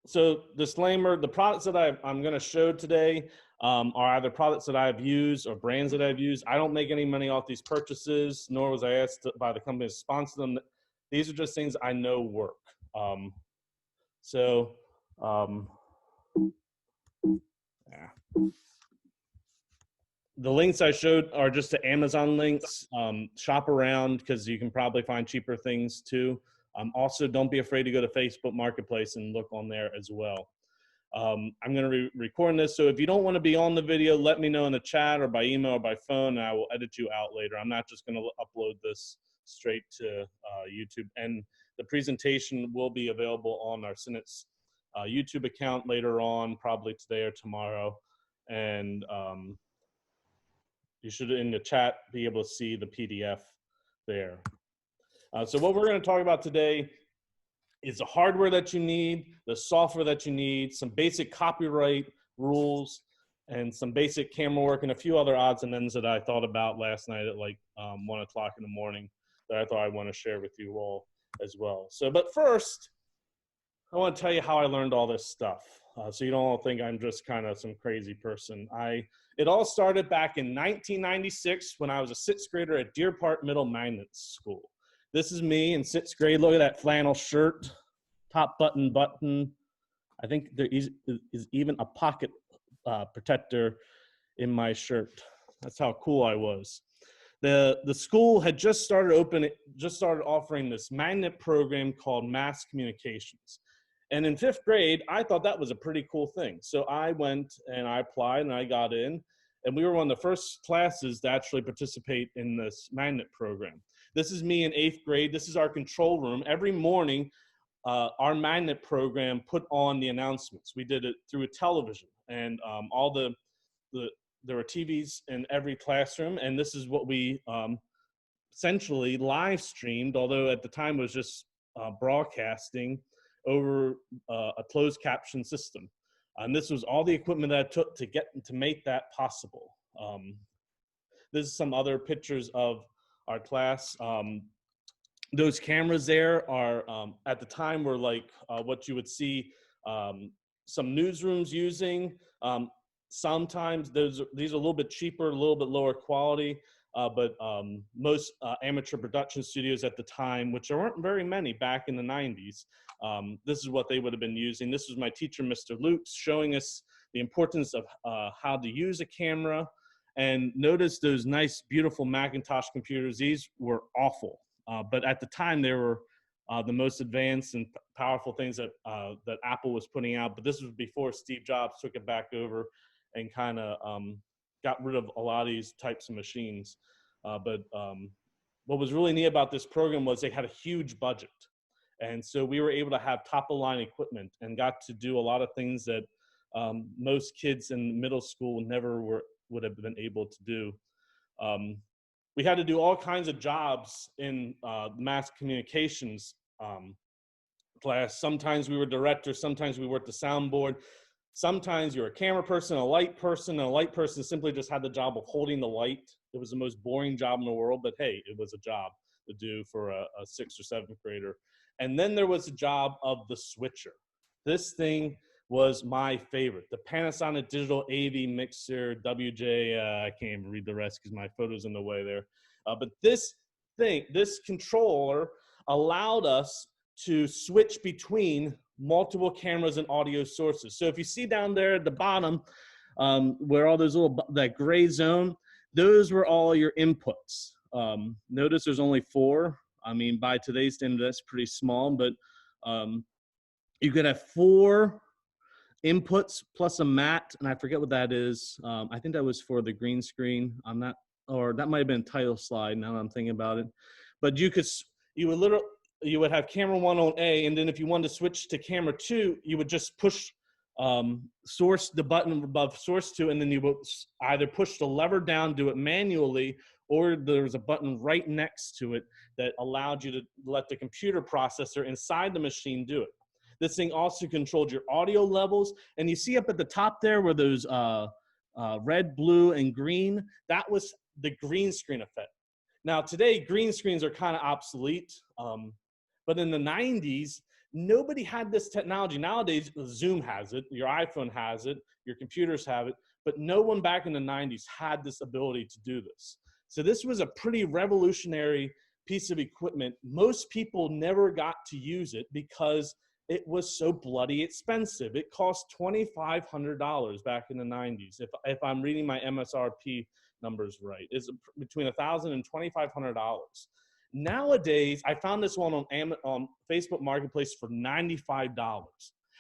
So disclaimer, the products that I'm going to show today are either products that I've used or brands that I've used. I don't make any money off these purchases, nor was I asked by the company to sponsor them. These are just things I know work. The links I showed are just to Amazon links. Shop around because you can probably find cheaper things too. Also, don't be afraid to go to Facebook Marketplace and look on there as well. I'm going to be recording this, so if you don't want to be on the video, let me know in the chat or by email or by phone, and I will edit you out later. I'm not just going to upload this straight to YouTube. And the presentation will be available on our Synod's YouTube account later on, probably today or tomorrow. And you should, in the chat, be able to see the PDF there. So what we're going to talk about today is the hardware that you need, the software that you need, some basic copyright rules, and some basic camera work, and a few other odds and ends that I thought about last night at like 1 o'clock in the morning that I thought I want to share with you all as well. So, but first, I want to tell you how I learned all this stuff. So you don't all think I'm just kind of some crazy person. It all started back in 1996 when I was a 6th grader at Deer Park Middle Magnet School. This is me in 6th grade. Look at that flannel shirt, top button. I think there is even a pocket protector in my shirt. That's how cool I was. The school had just started offering this magnet program called Mass Communications. And in 5th grade, I thought that was a pretty cool thing. So I went and I applied and I got in. And we were one of the first classes to actually participate in this magnet program. This is me in 8th grade. This is our control room. Every morning, our magnet program put on the announcements. We did it through a television. And there were TVs in every classroom. And this is what we essentially live streamed, although at the time it was just broadcasting over a closed caption system. And this was all the equipment that it took to make that possible. This is some other pictures of our class. Those cameras there are, at the time, were like what you would see some newsrooms using. Sometimes these are a little bit cheaper, a little bit lower quality, but most amateur production studios at the time, which there weren't very many back in the 90s, this is what they would have been using. This was my teacher, Mr. Lukes, showing us the importance of how to use a camera. And notice those nice, beautiful Macintosh computers. These were awful, but at the time they were the most advanced and powerful things that Apple was putting out. But this was before Steve Jobs took it back over and kind of got rid of a lot of these types of machines. But what was really neat about this program was they had a huge budget. And so we were able to have top-of-the-line equipment and got to do a lot of things that most kids in middle school never would have been able to do. We had to do all kinds of jobs in mass communications class. Sometimes we were directors, sometimes we worked the soundboard. Sometimes you're a camera person, a light person, and a light person simply just had the job of holding the light. It was the most boring job in the world, but hey, it was a job to do for a 6th or 7th grader. And then there was the job of the switcher. This thing was my favorite. The Panasonic Digital AV Mixer WJ, I can't even read the rest because my photo's in the way there. But this controller allowed us to switch between multiple cameras and audio sources. So if you see down there at the bottom, where all those that gray zone, those were all your inputs. Notice there's only 4. I mean, by today's standard, that's pretty small, but you could have 4 inputs plus a mat, and I forget what that is. I think that was for the green screen. Or that might have been title slide now that I'm thinking about it. But you would have camera 1 on A, and then if you wanted to switch to camera 2, you would just push the button above source 2, and then you would either push the lever down, do it manually, or there was a button right next to it that allowed you to let the computer processor inside the machine do it. This thing also controlled your audio levels, and you see up at the top there where those red, blue, and green, that was the green screen effect. Now today, green screens are kind of obsolete, but in the 90s, Nobody had this technology. Nowadays, Zoom has it, your iPhone has it, your computers have it, but no one back in the 90s had this ability to do this. So this was a pretty revolutionary piece of equipment. Most people never got to use it because it was so bloody expensive. It cost $2,500 back in the 90s. If I'm reading my MSRP numbers right, it's between $1,000 and $2,500. Nowadays, I found this one on Facebook Marketplace for $95.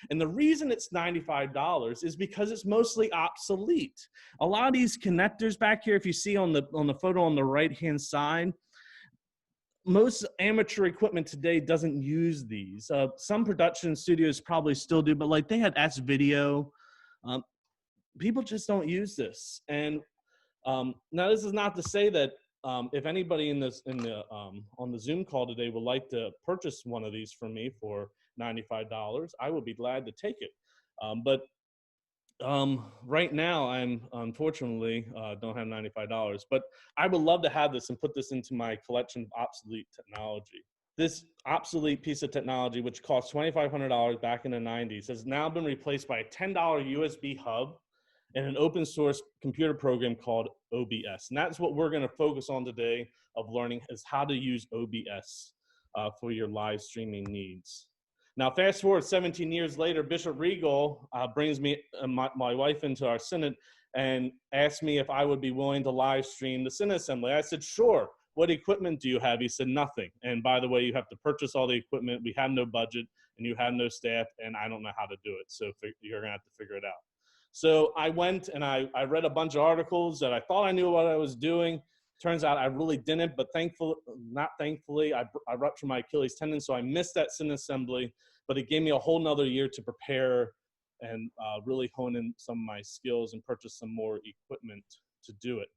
And the reason it's $95 is because it's mostly obsolete. A lot of these connectors back here, if you see on the photo on the right-hand side, most amateur equipment today doesn't use these. Some production studios probably still do, but like they had S-Video. People just don't use this. And now this is not to say that if anybody on the Zoom call today would like to purchase one of these from me for $95, I would be glad to take it. But right now, I'm unfortunately don't have $95, but I would love to have this and put this into my collection of obsolete technology. This obsolete piece of technology, which cost $2,500 back in the 90s, has now been replaced by a $10 USB hub and an open source computer program called OBS. And that's what we're going to focus on today of learning, is how to use OBS for your live streaming needs. Now, fast forward 17 years later, Bishop Riegel brings me and my wife into our synod and asked me if I would be willing to live stream the Synod Assembly. I said, sure. What equipment do you have? He said, nothing. And by the way, you have to purchase all the equipment. We have no budget, and you have no staff, and I don't know how to do it. So you're going to have to figure it out. So I went and I read a bunch of articles that I thought I knew what I was doing. Turns out I really didn't, but not thankfully, I ruptured my Achilles tendon, so I missed that Synod Assembly, but it gave me a whole nother year to prepare and really hone in some of my skills and purchase some more equipment to do it.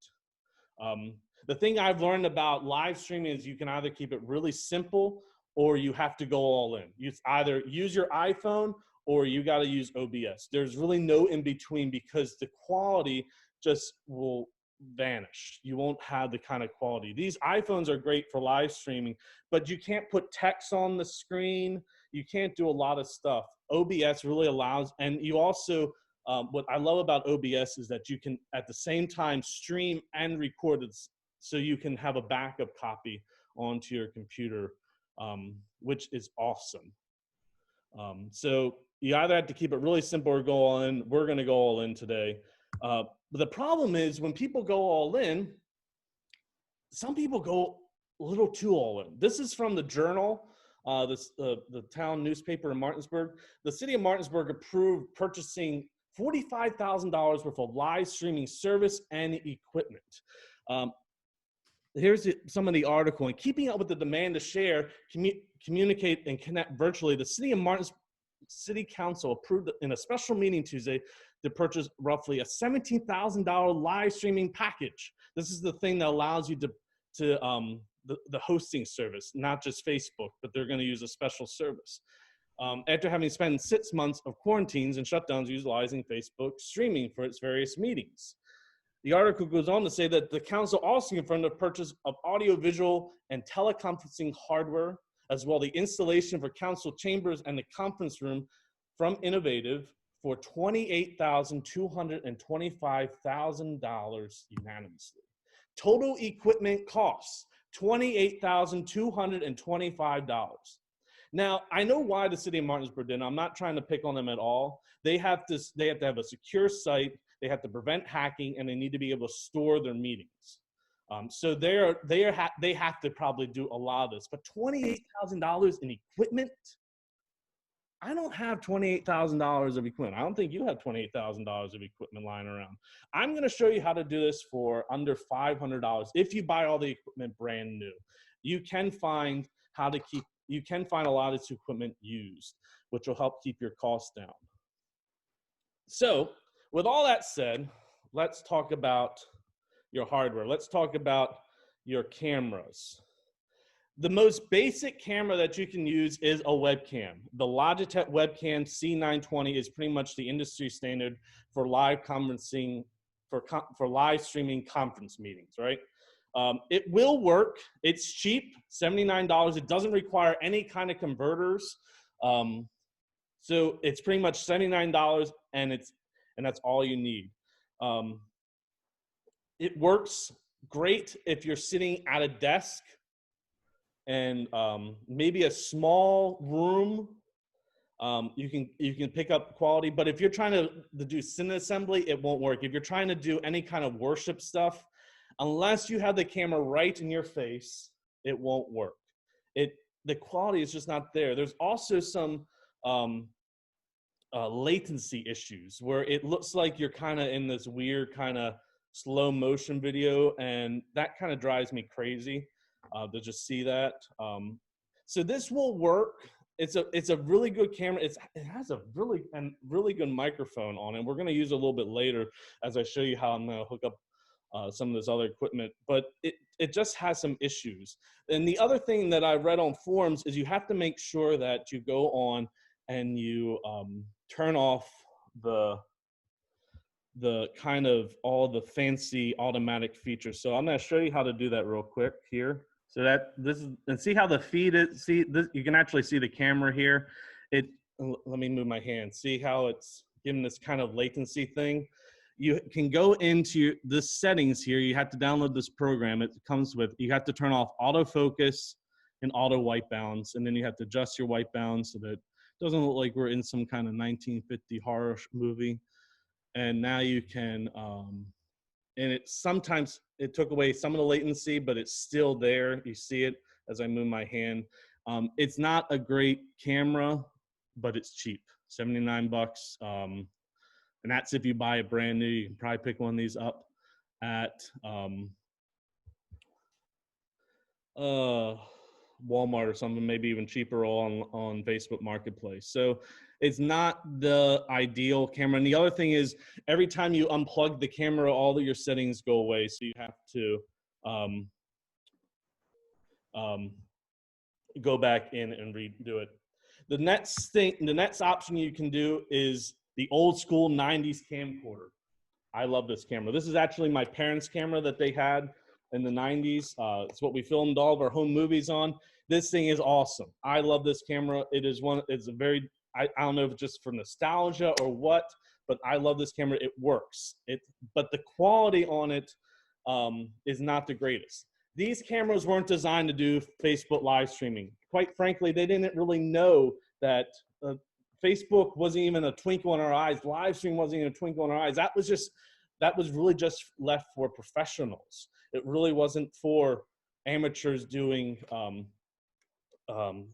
The thing I've learned about live streaming is you can either keep it really simple or you have to go all in. You either use your iPhone or you got to use OBS. There's really no in between, because the quality just will vanish. You won't have the kind of quality. These iPhones are great for live streaming, but you can't put text on the screen. You can't do a lot of stuff. OBS really allows, and you also, what I love about OBS is that you can at the same time stream and record it, so you can have a backup copy onto your computer, which is awesome. So you either have to keep it really simple or go all in. We're going to go all in today. But the problem is when people go all in, some people go a little too all in. This is from the Journal, the town newspaper in Martinsburg. The city of Martinsburg approved purchasing $45,000 worth of live streaming service and equipment. Here's some of the article. In keeping up with the demand to share, communicate, and connect virtually, the city of Martinsburg City Council approved in a special meeting Tuesday to purchase roughly a $17,000 live streaming package. This is the thing that allows you to the hosting service, not just Facebook, but they're going to use a special service. After having spent 6 months of quarantines and shutdowns utilizing Facebook streaming for its various meetings. The article goes on to say that the council also confirmed the purchase of audiovisual and teleconferencing hardware, as well the installation for council chambers and the conference room from Innovative for $28,225,000 unanimously. Total equipment costs $28,225. Now, I know why the city of Martinsburg did. I'm not trying to pick on them at all. They have to have a secure site. They have to prevent hacking, and they need to be able to store their meetings. So they have to probably do a lot of this. But $28,000 in equipment? I don't have $28,000 of equipment. I don't think you have $28,000 of equipment lying around. I'm going to show you how to do this for under $500 if you buy all the equipment brand new. You can find a lot of this equipment used, which will help keep your costs down. So, with all that said, let's talk about your hardware. Let's talk about your cameras. The most basic camera that you can use is a webcam. The Logitech webcam C920 is pretty much the industry standard for live conferencing, for live streaming conference meetings, right? It will work. It's cheap, $79. It doesn't require any kind of converters. So it's pretty much $79, and that's all you need. It works great if you're sitting at a desk and maybe a small room. You can pick up quality, but if you're trying to do Synod Assembly, it won't work. If you're trying to do any kind of worship stuff, unless you have the camera right in your face, it won't work. The quality is just not there. There's also some latency issues where it looks like you're kind of in this weird kind of slow motion video, and that kind of drives me crazy to just see that. So this will work. It's a really good camera. It has a really good microphone on it. We're going to use it a little bit later as I show you how I'm going to hook up some of this other equipment, but it just has some issues. And the other thing that I read on forums is you have to make sure that you go on and you turn off the kind of all the fancy automatic features. So I'm going to show you how to do that real quick here. So and see how the feed is. See this, you can actually see the camera here. Let me move my hand. See how it's giving this kind of latency thing. You can go into the settings here. You have to download this program. It comes with, you have to turn off autofocus and auto white balance, and then you have to adjust your white balance so that it doesn't look like we're in some kind of 1950 horror movie. And now you can, and sometimes it took away some of the latency, but it's still there. You see it as I move my hand. It's not a great camera, but it's cheap, $79. And that's if you buy it brand new. You can probably pick one of these up at Walmart or something, maybe even cheaper on Facebook Marketplace. So it's not the ideal camera. And the other thing is, every time you unplug the camera, all of your settings go away. So you have to go back in and redo it. The next option you can do is the old school 90s camcorder. I love this camera. This is actually my parents' camera that they had in the 90s. It's what we filmed all of our home movies on. This thing is awesome. I love this camera. It's a very, I don't know if it's just for nostalgia or what, but I love this camera. It works. But the quality on it is not the greatest. These cameras weren't designed to do Facebook live streaming. Quite frankly, they didn't really know that Facebook wasn't even a twinkle in our eyes. Live stream wasn't even a twinkle in our eyes. That was really just left for professionals. It really wasn't for amateurs doing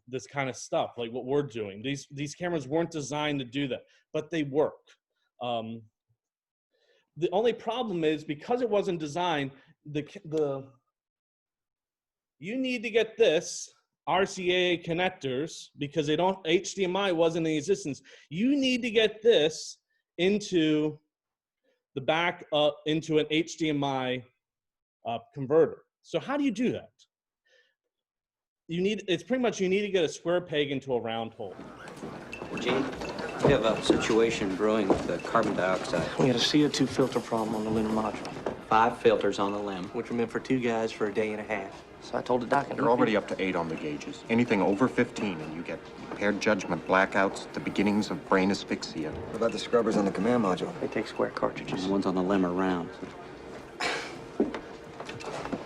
this kind of stuff like what we're doing. These cameras weren't designed to do that, but they work. The only problem is, because it wasn't designed, you need to get this RCA connectors, because HDMI wasn't in existence. You need to get this into the back into an HDMI converter. So how do you do that? You need to get a square peg into a round hole. Gene, we have a situation brewing with the carbon dioxide. We had a CO2 filter problem on the lunar module. 5 filters on the limb. Which were meant for 2 guys for a day and a half. So I told the doc. You're already up to 8 on the gauges. Anything over 15 and you get impaired judgment, blackouts, the beginnings of brain asphyxia. What about the scrubbers on the command module? They take square cartridges. The ones on the limb are round.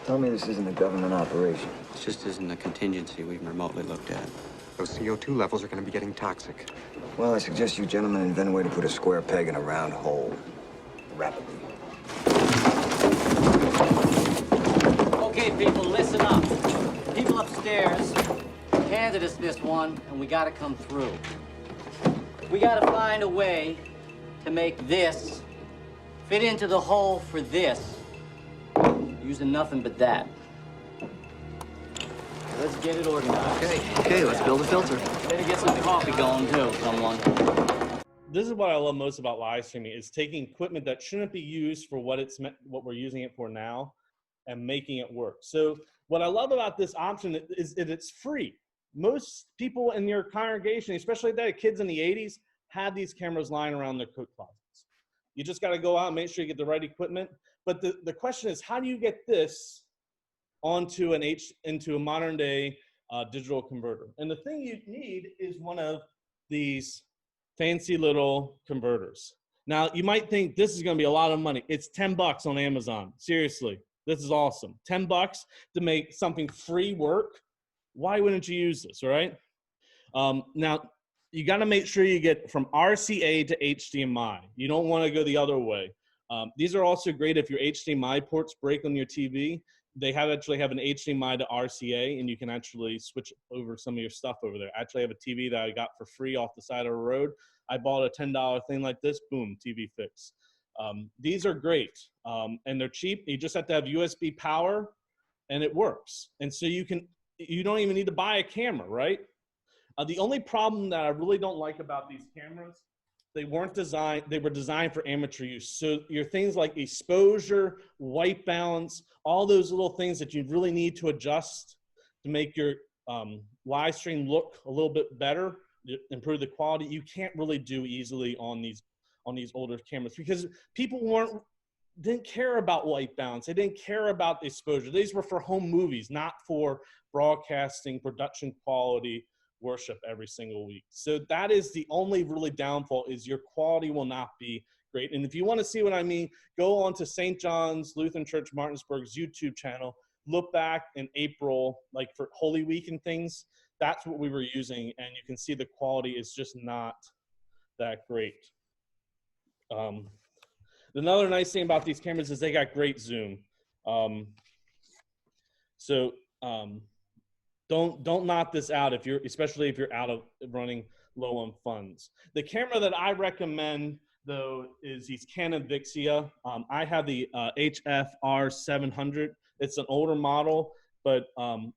Tell me this isn't a government operation. It just isn't a contingency we've remotely looked at. Those CO2 levels are going to be getting toxic. Well, I suggest you gentlemen invent a way to put a square peg in a round hole. Rapidly. Okay, people, listen up. People upstairs handed us this one, and we gotta come through. We gotta find a way to make this fit into the hole for this, using nothing but that. Let's get it organized. Okay, let's build a filter. Better get some coffee going, too, someone. This is what I love most about live streaming, is taking equipment that shouldn't be used for what we're using it for now, and making it work. So what I love about this option is that it's free. Most people in your congregation, especially the kids in the 80s, had these cameras lying around their coat closets. You just got to go out and make sure you get the right equipment. But the question is, how do you get this onto into a modern day digital converter. And the thing you need is one of these fancy little converters. Now, you might think this is going to be a lot of money. It's $10 on Amazon. Seriously, this is awesome. $10 to make something free work. Why wouldn't you use this, right? Now, you got to make sure you get from RCA to HDMI. You don't want to go the other way. These are also great if your HDMI ports break on your TV. They actually have an HDMI to RCA, and you can actually switch over some of your stuff over there. I actually have a TV that I got for free off the side of the road. I bought a $10 thing like this, boom, TV fix. These are great, and they're cheap. You just have to have USB power, and it works. And so you don't even need to buy a camera, right? The only problem that I really don't like about these cameras, they were designed for amateur use. So your things like exposure, white balance, all those little things that you really need to adjust to make your live stream look a little bit better, improve the quality, you can't really do easily on these older cameras because people didn't care about white balance. They didn't care about the exposure. These were for home movies, not for broadcasting, production quality, worship every single week. So that is the only really downfall, is your quality will not be great. And if you want to see what I mean, go on to St. John's Lutheran Church Martinsburg's YouTube channel, look back in April, like for Holy Week and things, that's what we were using, and you can see the quality is just not that great. Another nice thing about these cameras is they got great zoom. Don't knock this out especially if you're out of running low on funds. The camera that I recommend though is these Canon Vixia. I have the HFR 700. It's an older model, but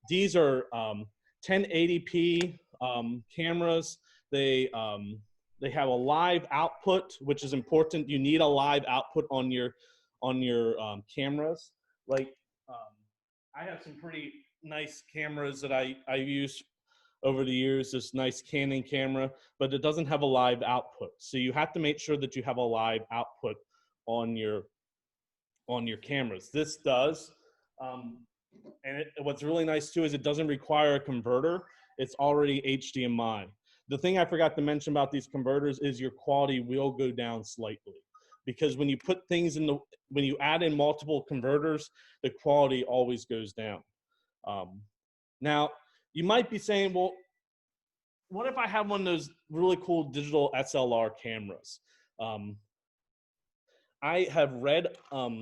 these are 1080p cameras. They have a live output, which is important. You need a live output on your cameras. Like I have some pretty nice cameras that I use over the years, this nice Canon camera, but it doesn't have a live output. So you have to make sure that you have a live output on your cameras. This does, and what's really nice too is it doesn't require a converter. It's already HDMI. The thing I forgot to mention about these converters is your quality will go down slightly, because when you put things when you add in multiple converters, the quality always goes down. Now, you might be saying, well, what if I have one of those really cool digital SLR cameras? I have read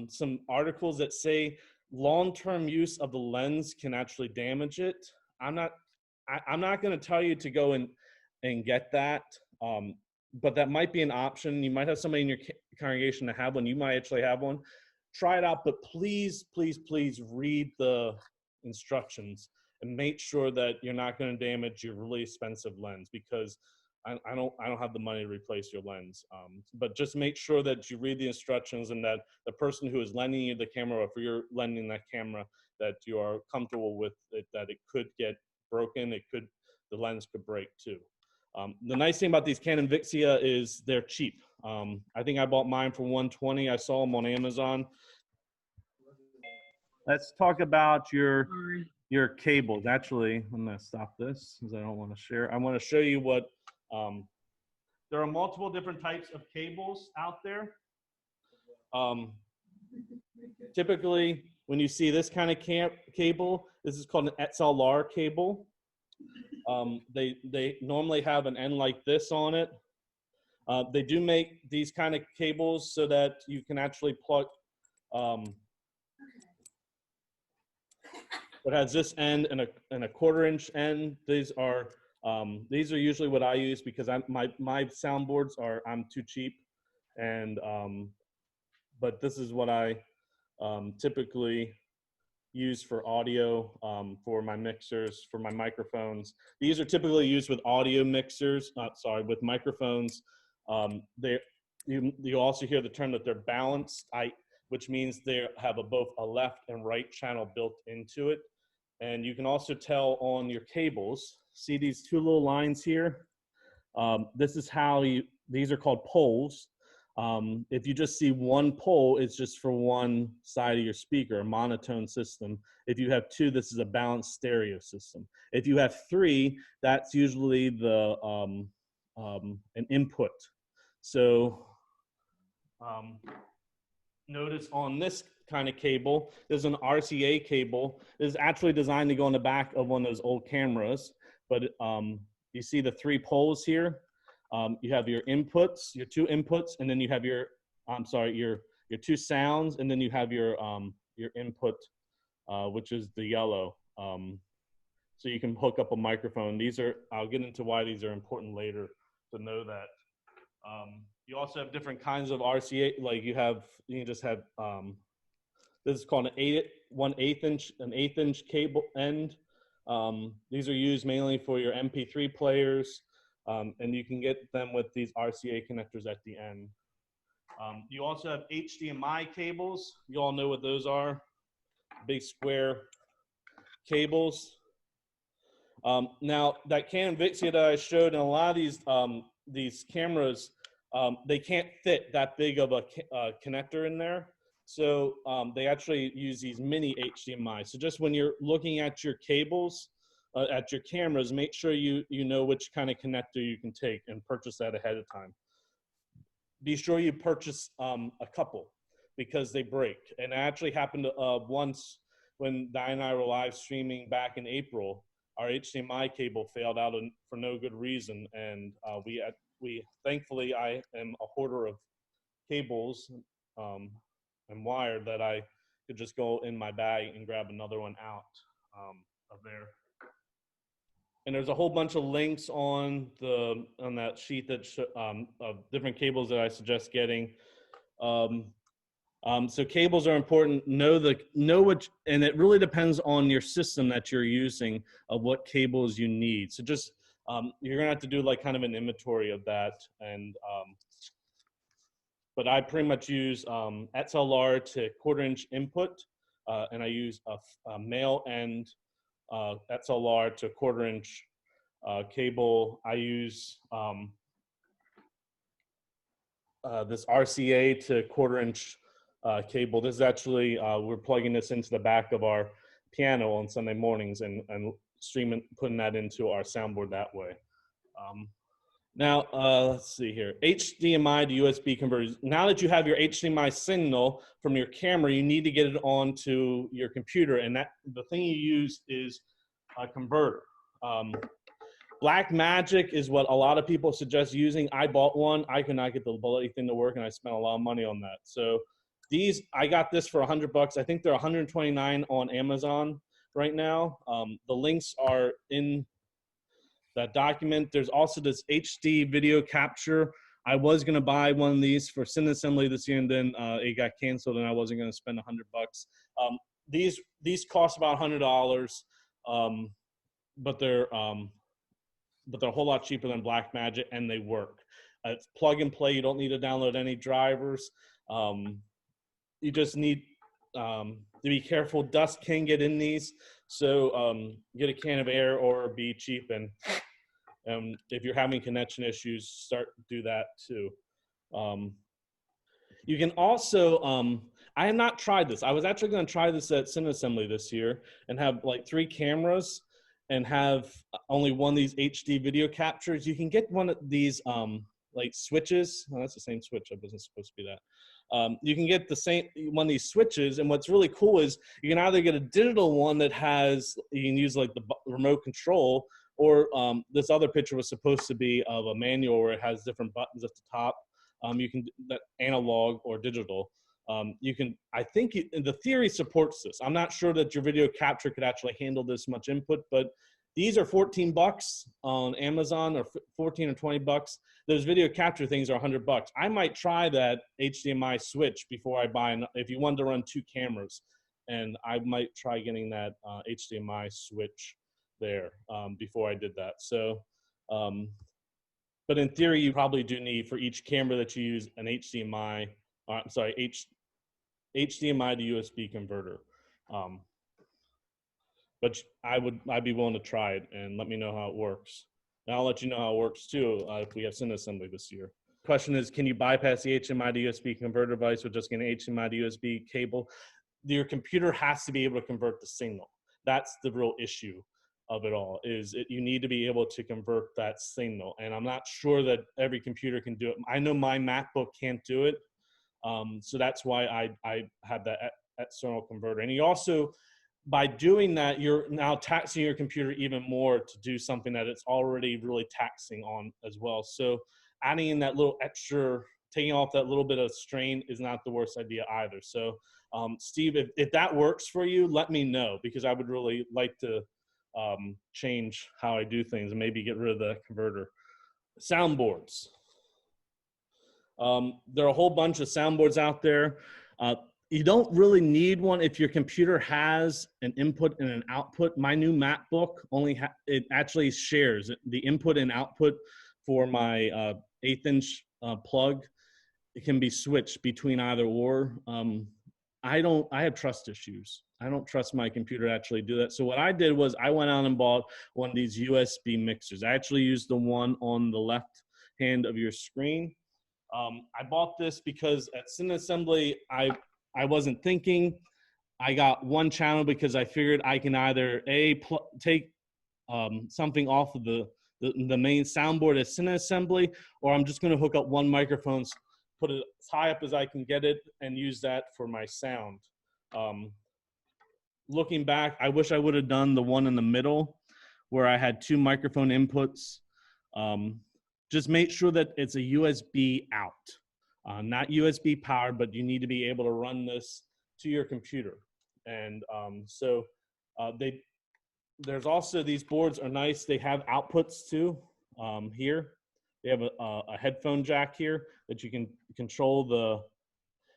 some articles that say long-term use of the lens can actually damage it. I'm not going to tell you to go and get that, but that might be an option. You might have somebody in your congregation to have one. You might actually have one. Try it out, but please, please, please read the instructions and make sure that you're not going to damage your really expensive lens, because I don't have the money to replace your lens. But just make sure that you read the instructions and that the person who is lending you the camera, or if you're lending that camera, that you are comfortable with it, that it could get broken. The lens could break too. The nice thing about these Canon Vixia is they're cheap. I think I bought mine for $120. I saw them on Amazon. Let's talk about your cables. Actually, I'm going to stop this because I don't want to share. I want to show you what, there are multiple different types of cables out there. Typically, when you see this kind of cable, this is called an XLR cable. They normally have an end like this on it. They do make these kind of cables so that you can actually plug, it has this end and a 1/4 inch end. These are usually what I use because my soundboards I'm too cheap, and but this is what I typically use for audio, for my mixers, for my microphones. These are typically used with audio mixers, with microphones. You also hear the term that they're balanced, which means they have both a left and right channel built into it. And you can also tell on your cables, see these two little lines here? This is how these are called poles. If you just see one pole, it's just for one side of your speaker, a monotone system. If you have two, this is a balanced stereo system. If you have three, that's usually the an input. So notice on this kind of cable, there's an RCA cable. It's actually designed to go on the back of one of those old cameras. But you see the three poles here. You have your inputs, your two inputs, and then you have your, your two sounds, and then you have your input, which is the yellow. So you can hook up a microphone. These are, I'll get into why these are important later to know that. You also have different kinds of RCA, like you can just have, this is called an 1/8 inch cable end. These are used mainly for your MP3 players. And you can get them with these RCA connectors at the end. You also have HDMI cables. You all know what those are, big square cables. Now, that Canon Vixia that I showed in a lot of these cameras, they can't fit that big of a connector in there. So they actually use these mini HDMI. So just when you're looking at your cables, at your cameras, make sure you know which kind of connector you can take and purchase that ahead of time. Be sure you purchase a couple because they break. And it actually happened once when Di and I were live streaming back in April. Our HDMI cable failed out for no good reason, and we thankfully, I am a hoarder of cables and wire that I could just go in my bag and grab another one out of there. And there's a whole bunch of links on that sheet that of different cables that I suggest getting. So cables are important. Know which, and it really depends on your system that you're using of what cables you need. So just you're gonna have to do like kind of an inventory of that. And but I pretty much use XLR to 1/4 inch input, and I use a male end XLR to 1/4 inch cable. I use this RCA to 1/4 inch cable. This is actually, we're plugging this into the back of our piano on Sunday mornings and streaming, putting that into our soundboard that way. Now, let's see here. HDMI to USB converters. Now that you have your HDMI signal from your camera, you need to get it onto your computer, and the thing you use is a converter. Blackmagic is what a lot of people suggest using. I bought one. I could not get the bloody thing to work, and I spent a lot of money on that. So these, I got this for $100. I think they're $129 on Amazon right now. The links are in that document. There's also this HD video capture. I was gonna buy one of these for Synod Assembly this year, and then it got canceled, and I wasn't gonna spend $100. These cost about $100, but they're a whole lot cheaper than Blackmagic, and they work. It's plug and play. You don't need to download any drivers. You just need to be careful. Dust can get in these, so get a can of air or be cheap. And if you're having connection issues, do that too. You can also, I have not tried this. I was actually going to try this at Synod Assembly this year and have like 3 cameras and have only one of these HD video captures. You can get one of these like switches. Oh, that's the same switch. I wasn't supposed to be that. You can get the same one of these switches, and what's really cool is you can either get a digital one that has, you can use like the remote control, or this other picture was supposed to be of a manual where it has different buttons at the top. You can that analog or digital. You can, I think the theory supports this. I'm not sure that your video capture could actually handle this much input, but these are $14 on Amazon, or 14 or $20. Those video capture things are $100. I might try that HDMI switch before I buy, if you wanted to run 2 cameras, and I might try getting that HDMI switch there before I did that. So, but in theory, you probably do need, for each camera that you use, an HDMI, HDMI to USB converter. But I'd be willing to try it and let me know how it works. And I'll let you know how it works too if we have Synod Assembly this year. question is, can you bypass the HDMI to USB converter device with just getting an HDMI to USB cable? Your computer has to be able to convert the signal. That's the real issue of it all, is you need to be able to convert that signal. And I'm not sure that every computer can do it. I know my MacBook can't do it. So that's why I have that external converter. And you also, by doing that, you're now taxing your computer even more to do something that it's already really taxing on as well. So adding in that little extra, taking off that little bit of strain is not the worst idea either. So Steve, if that works for you, let me know, because I would really like to change how I do things and maybe get rid of the converter. Soundboards. There are a whole bunch of soundboards out there. You don't really need one if your computer has an input and an output. My new MacBook it actually shares the input and output for my 1/8 inch plug. It can be switched between either or. I have trust issues. I don't trust my computer to actually do that. So what I did was I went out and bought one of these USB mixers. I actually used the one on the left hand of your screen. I bought this because at Synod Assembly, I wasn't thinking. I got one channel because I figured I can either take something off of the main soundboard at Synod Assembly, or I'm just going to hook up one microphone, put it as high up as I can get it, and use that for my sound. Looking back, I wish I would have done the one in the middle where I had 2 microphone inputs. Just make sure that it's a USB out, not USB powered, but you need to be able to run this to your computer. And there's also, these boards are nice. They have outputs too. Here, they have a headphone jack here that you can control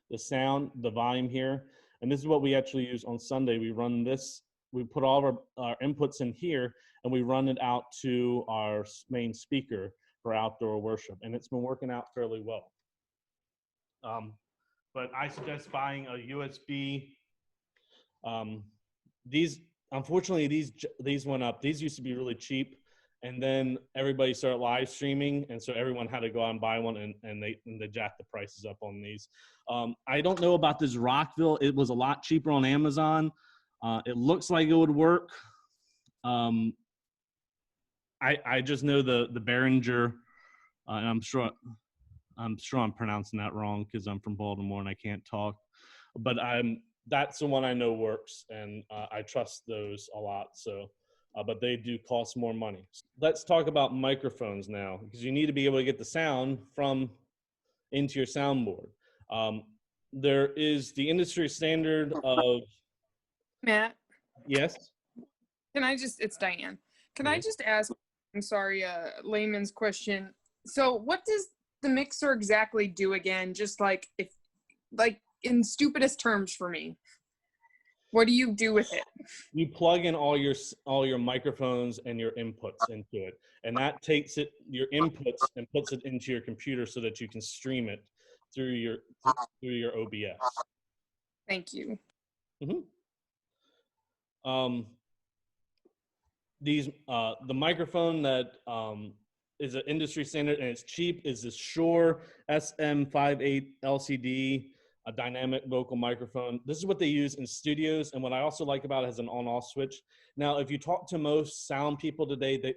the sound, the volume here. And this is what we actually use on Sunday. We run this, we put all of our inputs in here, and we run it out to our main speaker for outdoor worship. And it's been working out fairly well. But I suggest buying a USB. Unfortunately, these went up. These used to be really cheap, and then everybody started live streaming, and so everyone had to go out and buy one, and they jacked the prices up on these. I don't know about this Rockville. It was a lot cheaper on Amazon. It looks like it would work. I just know the Behringer, and I'm sure I'm pronouncing that wrong because I'm from Baltimore and I can't talk, but that's the one I know works, and I trust those a lot. So, but they do cost more money. Let's talk about microphones now, because you need to be able to get the sound into your soundboard. There is the industry standard of. Matt. Yes. It's Diane. Can Yeah. I just ask, I'm sorry, a layman's question. So what does the mixer exactly do again? Just like in stupidest terms for me. What do you do with it? You plug in all your microphones and your inputs into it, and that takes your inputs and puts it into your computer so that you can stream it through your OBS. Thank you. Mm-hmm. The microphone that is an industry standard and it's cheap is the Shure SM58 LCD, a dynamic vocal microphone. This is what they use in studios, and what I also like about it is an on-off switch. Now, if you talk to most sound people today, the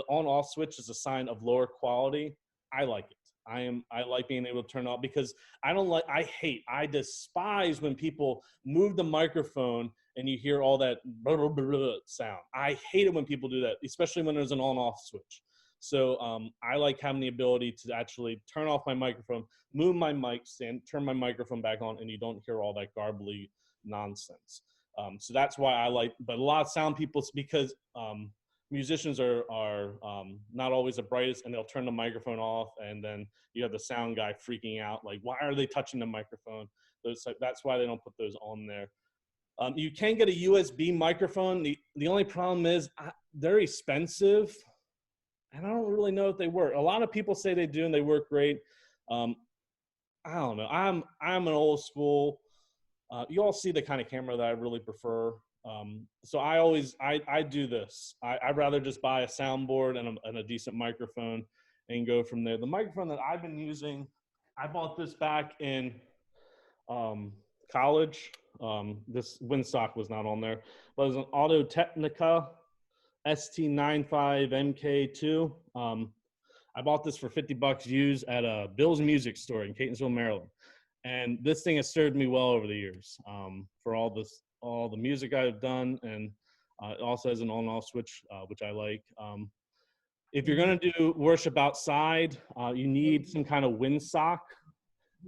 on-off switch is a sign of lower quality. I like it. I like being able to turn off, because I despise when people move the microphone and you hear all that blah, blah, blah sound. I hate it when people do that, especially when there's an on-off switch. So I like having the ability to actually turn off my microphone, move my mic stand, turn my microphone back on, and you don't hear all that garbly nonsense. So that's why I like, but a lot of sound people, because musicians are not always the brightest, and they'll turn the microphone off, and then you have the sound guy freaking out, like, why are they touching the microphone? That's why they don't put those on there. You can get a USB microphone. The only problem is they're expensive, and I don't really know if they work. A lot of people say they do, and they work great. I don't know. I'm an old school. You all see the kind of camera that I really prefer. So I do this. I'd rather just buy a soundboard and a decent microphone, and go from there. The microphone that I've been using, I bought this back in college. This windsock was not on there, but it was an Audio-Technica ST95MK2. I bought this for $50 used at a Bill's Music Store in Catonsville, Maryland. And this thing has served me well over the years for all the music I've done, and it also has an on-off switch, which I like. If you're going to do worship outside, you need some kind of windsock.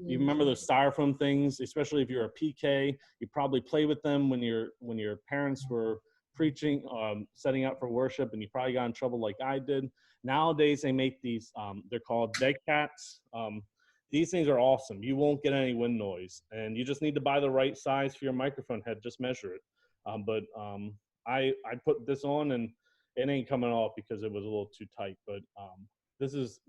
You remember those styrofoam things, especially if you're a PK. You probably play with them when your parents were preaching, setting up for worship, and you probably got in trouble like I did. Nowadays, they make these, they're called dead cats. These things are awesome. You won't get any wind noise, and you just need to buy the right size for your microphone head. Just measure it. I put this on, and it ain't coming off because it was a little too tight. But this is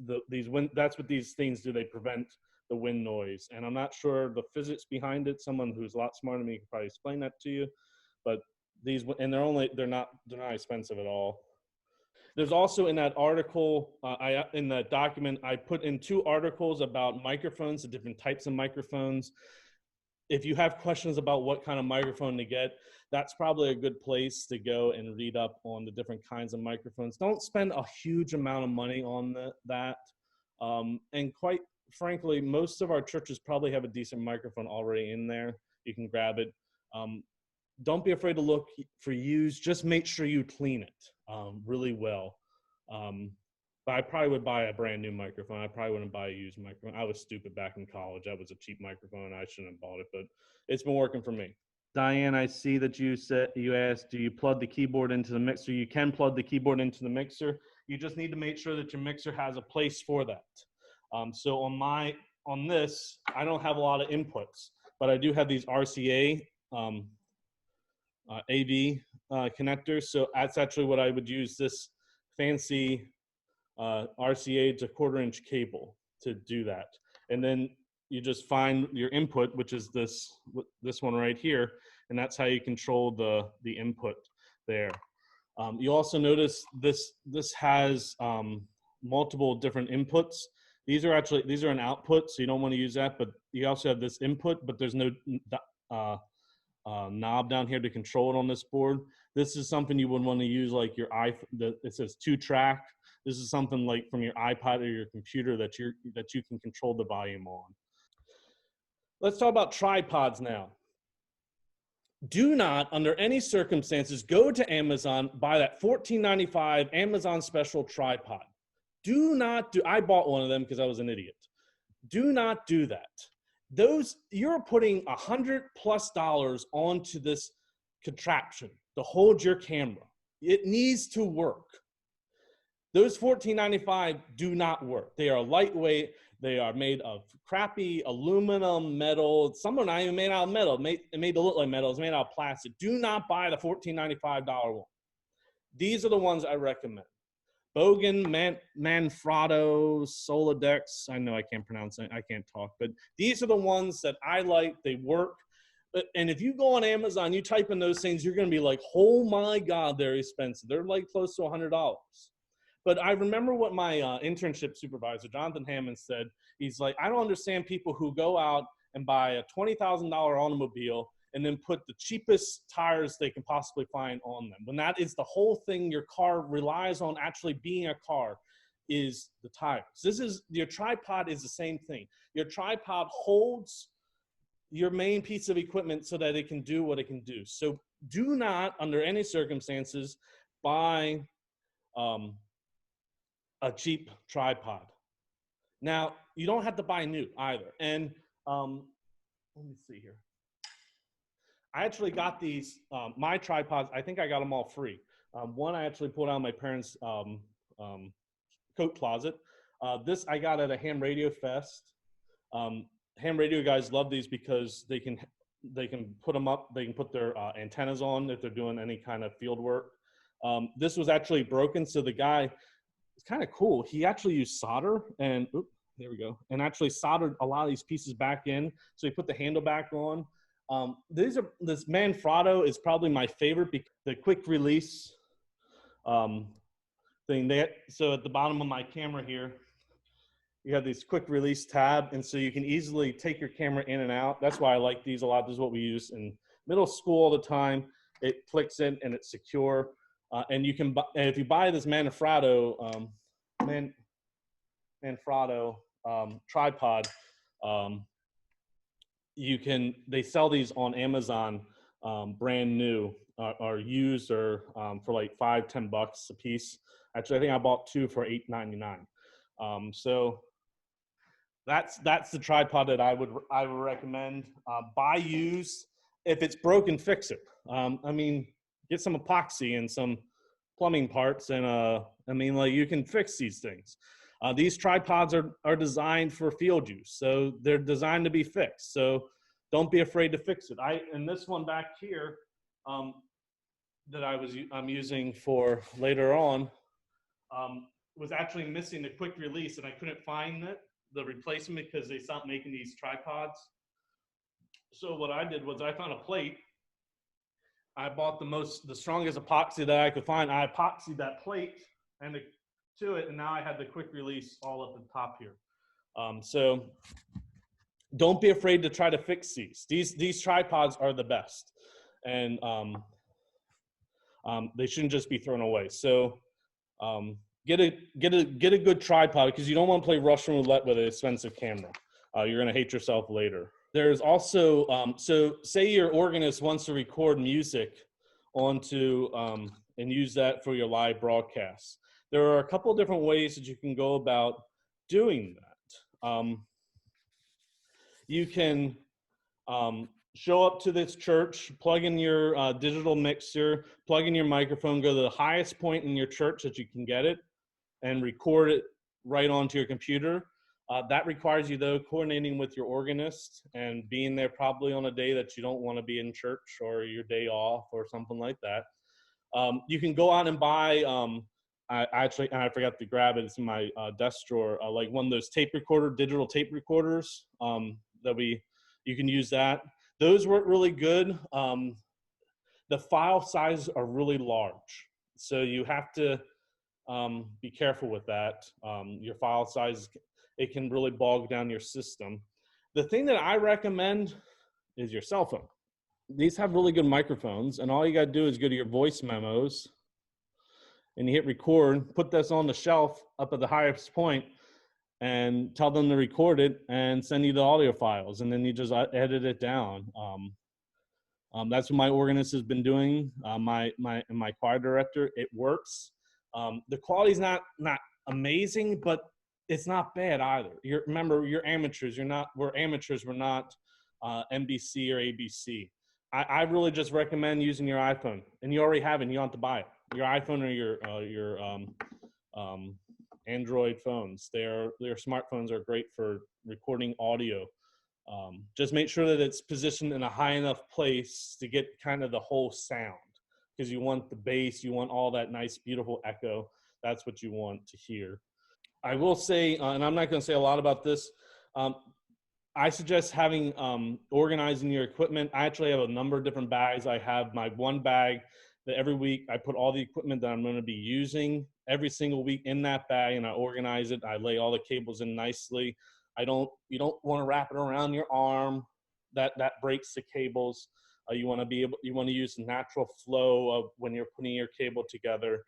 that's what these things do. They prevent the wind noise, and I'm not sure the physics behind it. Someone who's a lot smarter than me can probably explain that to you. But these, and they're not expensive at all. There's also in that article, in that document, I put in 2 articles about microphones, the different types of microphones. If you have questions about what kind of microphone to get, that's probably a good place to go and read up on the different kinds of microphones. Don't spend a huge amount of money on that. And quite frankly, most of our churches probably have a decent microphone already in there. You can grab it. Don't be afraid to look for used. Just make sure you clean it really well. But I probably would buy a brand new microphone. I probably wouldn't buy a used microphone. I was stupid back in college. That was a cheap microphone. I shouldn't have bought it, but it's been working for me. Diane, I see that you asked, do you plug the keyboard into the mixer? You can plug the keyboard into the mixer. You just need to make sure that your mixer has a place for that. So on this, I don't have a lot of inputs, but I do have these RCA AV connectors. So that's actually what I would use this fancy RCA to 1/4-inch cable to do that. And then you just find your input, which is this one right here, and that's how you control the input there. You also notice this has multiple different inputs. These are an output, so you don't want to use that, but you also have this input, but there's no knob down here to control it on this board. This is something you would want to use like your iPhone. It says 2-track. This is something like from your iPod or your computer that you can control the volume on. Let's talk about tripods now. Do not, under any circumstances, go to Amazon, buy that $14.95 Amazon special tripod. I bought one of them because I was an idiot. Do not do that. You're putting $100+ onto this contraption to hold your camera. It needs to work. Those $14.95 do not work. They are lightweight. They are made of crappy aluminum, metal. Some are not even made out of metal. It made to look like metal. It's made out of plastic. Do not buy the $14.95 one. These are the ones I recommend. Bogan, Manfrotto, Soladex. I know I can't pronounce it. I can't talk, but these are the ones that I like. They work. And if you go on Amazon, you type in those things, you're going to be like, oh my God, they're expensive. They're like close to $100. But I remember what my internship supervisor, Jonathan Hammond, said. He's like, I don't understand people who go out and buy a $20,000 automobile and then put the cheapest tires they can possibly find on them. When that is the whole thing your car relies on actually being a car, is the tires. Your tripod is the same thing. Your tripod holds your main piece of equipment so that it can do what it can do. So do not, under any circumstances, buy a cheap tripod. Now, you don't have to buy new either. And let me see here. I actually got these, my tripods, I think I got them all free. One I actually pulled out of my parents' coat closet. This I got at a ham radio fest. Ham radio guys love these because they can put them up, they can put their antennas on if they're doing any kind of field work. This was actually broken, so the guy, it's kind of cool. He actually used solder and, there we go, and actually soldered a lot of these pieces back in. So he put the handle back on. This Manfrotto is probably my favorite because the quick release thing. So at the bottom of my camera here, you have this quick release tab, and so you can easily take your camera in and out. That's why I like these a lot. This is what we use in middle school all the time. It clicks in and it's secure. And you can buy, and if you buy this Manfrotto tripod, they sell these on Amazon brand new or used or for like $5-10 a piece. Actually, I think I bought 2 for $8.99. So that's the tripod that I would recommend. Buy used. If it's broken, fix it. I mean, get some epoxy and some plumbing parts, and I mean, like, you can fix these things. These tripods are designed for field use, so they're designed to be fixed. So don't be afraid to fix it. And this one back here that I'm using for later on was actually missing the quick release, and I couldn't find the replacement because they stopped making these tripods. So what I did was I found a plate. I bought the strongest epoxy that I could find. I epoxied that plate to it, and now I have the quick release all up the top here. So don't be afraid to try to fix these. These tripods are the best, and they shouldn't just be thrown away. So get a good tripod, because you don't want to play Russian roulette with an expensive camera. You're gonna hate yourself later. There's also, so say your organist wants to record music onto and use that for your live broadcasts. There are a couple different ways that you can go about doing that. You can show up to this church, plug in your digital mixer, plug in your microphone, go to the highest point in your church that you can get it, and record it right onto your computer. That requires you, though, coordinating with your organist and being there probably on a day that you don't want to be in church, or your day off or something like that. You can go out and buy, I forgot to grab it, it's in my desk drawer, like one of those digital tape recorders you can use that. Those work really good. The file sizes are really large, so you have to be careful with that. Your file size, it can really bog down your system. The thing that I recommend is your cell phone. These have really good microphones, and all you got to do is go to your voice memos and you hit record, put this on the shelf up at the highest point, and tell them to record it and send you the audio files, and then you just edit it down. That's what my organist has been doing. My choir director, it works. The quality's not amazing, but it's not bad either. Remember, you're amateurs. We're amateurs. We're not NBC or ABC. I really just recommend using your iPhone, and you already have it. And you don't have to buy it. Your iPhone or your Android phones. Their smartphones are great for recording audio. Just make sure that it's positioned in a high enough place to get kind of the whole sound, because you want the bass, you want all that nice, beautiful echo. That's what you want to hear. I will say, and I'm not going to say a lot about this, I suggest organizing your equipment. I actually have a number of different bags. I have my one bag that every week I put all the equipment that I'm going to be using every single week in that bag, and I organize it. I lay all the cables in nicely. You don't want to wrap it around your arm. That breaks the cables. You want to use the natural flow of when you're putting your cable together.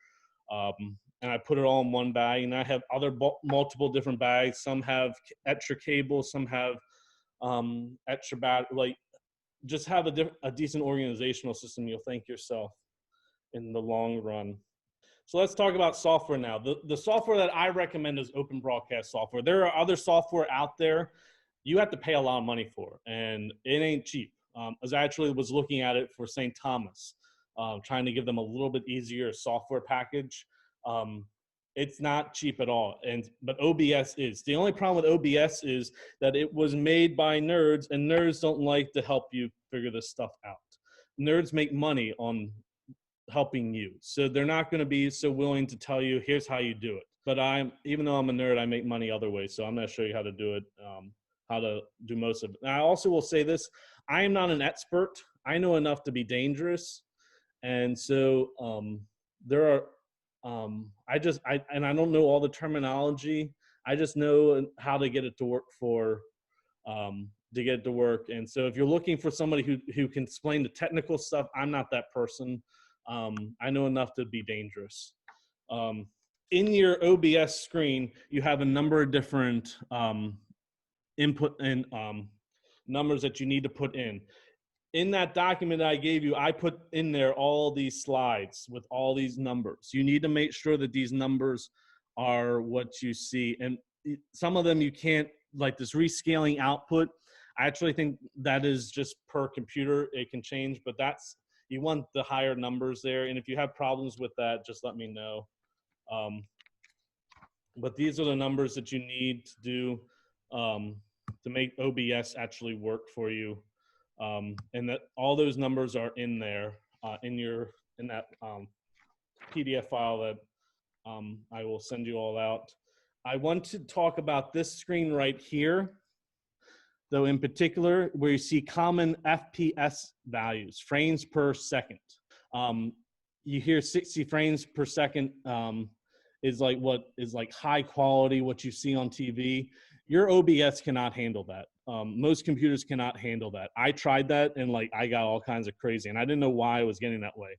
And I put it all in one bag, and I have multiple different bags. Some have extra cables, some have extra like, just have a decent organizational system. You'll thank yourself in the long run. So let's talk about software now. The software that I recommend is open broadcast software. There are other software out there you have to pay a lot of money for, and it ain't cheap. As I actually was looking at it for St. Thomas, trying to give them a little bit easier software package. It's not cheap at all, but OBS is. The only problem with OBS is that it was made by nerds, and nerds don't like to help you figure this stuff out. Nerds make money on helping you, so they're not going to be so willing to tell you, here's how you do it. But even though I'm a nerd, I make money other ways, so I'm going to show you how to do it, how to do most of it. And I also will say this, I am not an expert. I know enough to be dangerous, and so there are, I don't know all the terminology. I just know how to get it to work And so if you're looking for somebody who can explain the technical stuff, I'm not that person. I know enough to be dangerous. In your OBS screen, you have a number of different input and numbers that you need to put in. In that document that I gave you, I put in there all these slides with all these numbers. You need to make sure that these numbers are what you see. And some of them you can't, like this rescaling output, I actually think that is just per computer. It can change, but you want the higher numbers there. And if you have problems with that, just let me know. But these are the numbers that you need to do to make OBS actually work for you. And that all those numbers are in there in that PDF file that I will send you all out. I want to talk about this screen right here, though, in particular, where you see common FPS values, frames per second. You hear 60 frames per second is like what is like high quality, what you see on TV. Your OBS cannot handle that. Most computers cannot handle that. I tried that and like I got all kinds of crazy, and I didn't know why I was getting that way.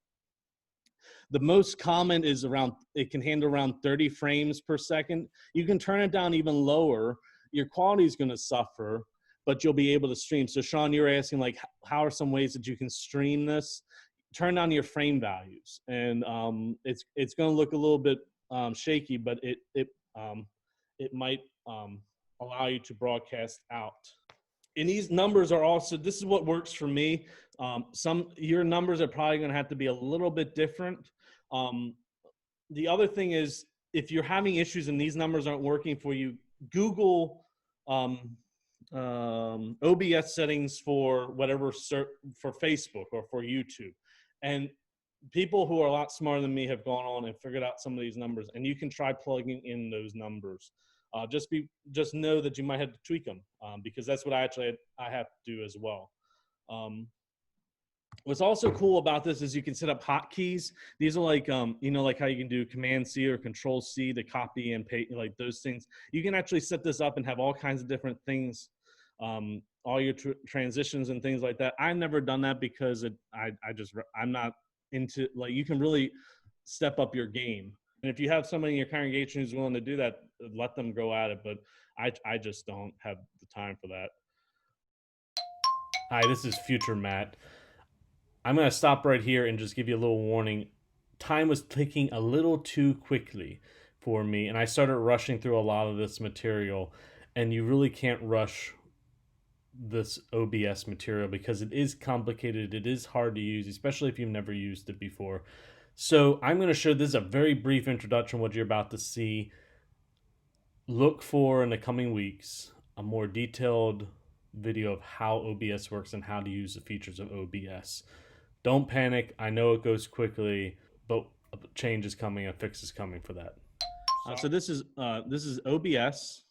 The most common is it can handle around 30 frames per second. You can turn it down even lower. Your quality is going to suffer, but you'll be able to stream. So Sean, you're asking like, how are some ways that you can stream this? Turn down your frame values, and it's going to look a little bit shaky, but it might allow you to broadcast out. And these numbers are also, this is what works for me. Your numbers are probably going to have to be a little bit different. The other thing is, if you're having issues and these numbers aren't working for you, Google OBS settings for whatever, for Facebook or for YouTube. And people who are a lot smarter than me have gone on and figured out some of these numbers, and you can try plugging in those numbers. Just know that you might have to tweak them because that's what I have to do as well. What's also cool about this is you can set up hotkeys. These are like, like how you can do Command C or Control C to copy and paste, like those things. You can actually set this up and have all kinds of different things, all your transitions and things like that. I've never done that because I'm not into, like, you can really step up your game. And if you have somebody in your congregation who's willing to do that, let them go at it. But I just don't have the time for that. Hi, this is Future Matt. I'm going to stop right here and just give you a little warning. Time was ticking a little too quickly for me, and I started rushing through a lot of this material. And you really can't rush this OBS material because it is complicated. It is hard to use, especially if you've never used it before. So I'm going to show this is a very brief introduction of what you're about to see. Look for in the coming weeks a more detailed video of how OBS works and how to use the features of OBS. Don't panic. I know it goes quickly, but a change is coming, a fix is coming for that. So this is OBS.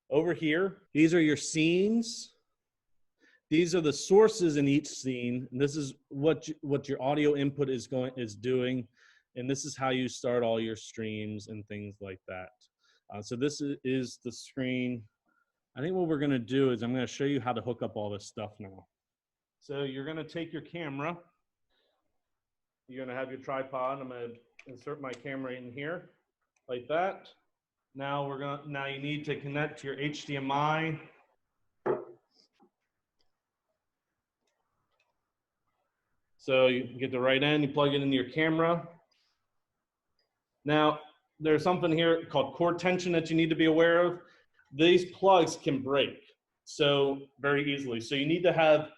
Over here, these are your scenes. These are the sources in each scene. And this is what your audio input is doing, and this is how you start all your streams and things like that. So this is the screen. I think what we're going to do is I'm going to show you how to hook up all this stuff now. So you're going to take your camera. You're going to have your tripod. I'm going to insert my camera in here like that. Now you need to connect to your HDMI. So you get the right end, you plug it into your camera. Now, there's something here called cord tension that you need to be aware of. These plugs can break so very easily. So you need to have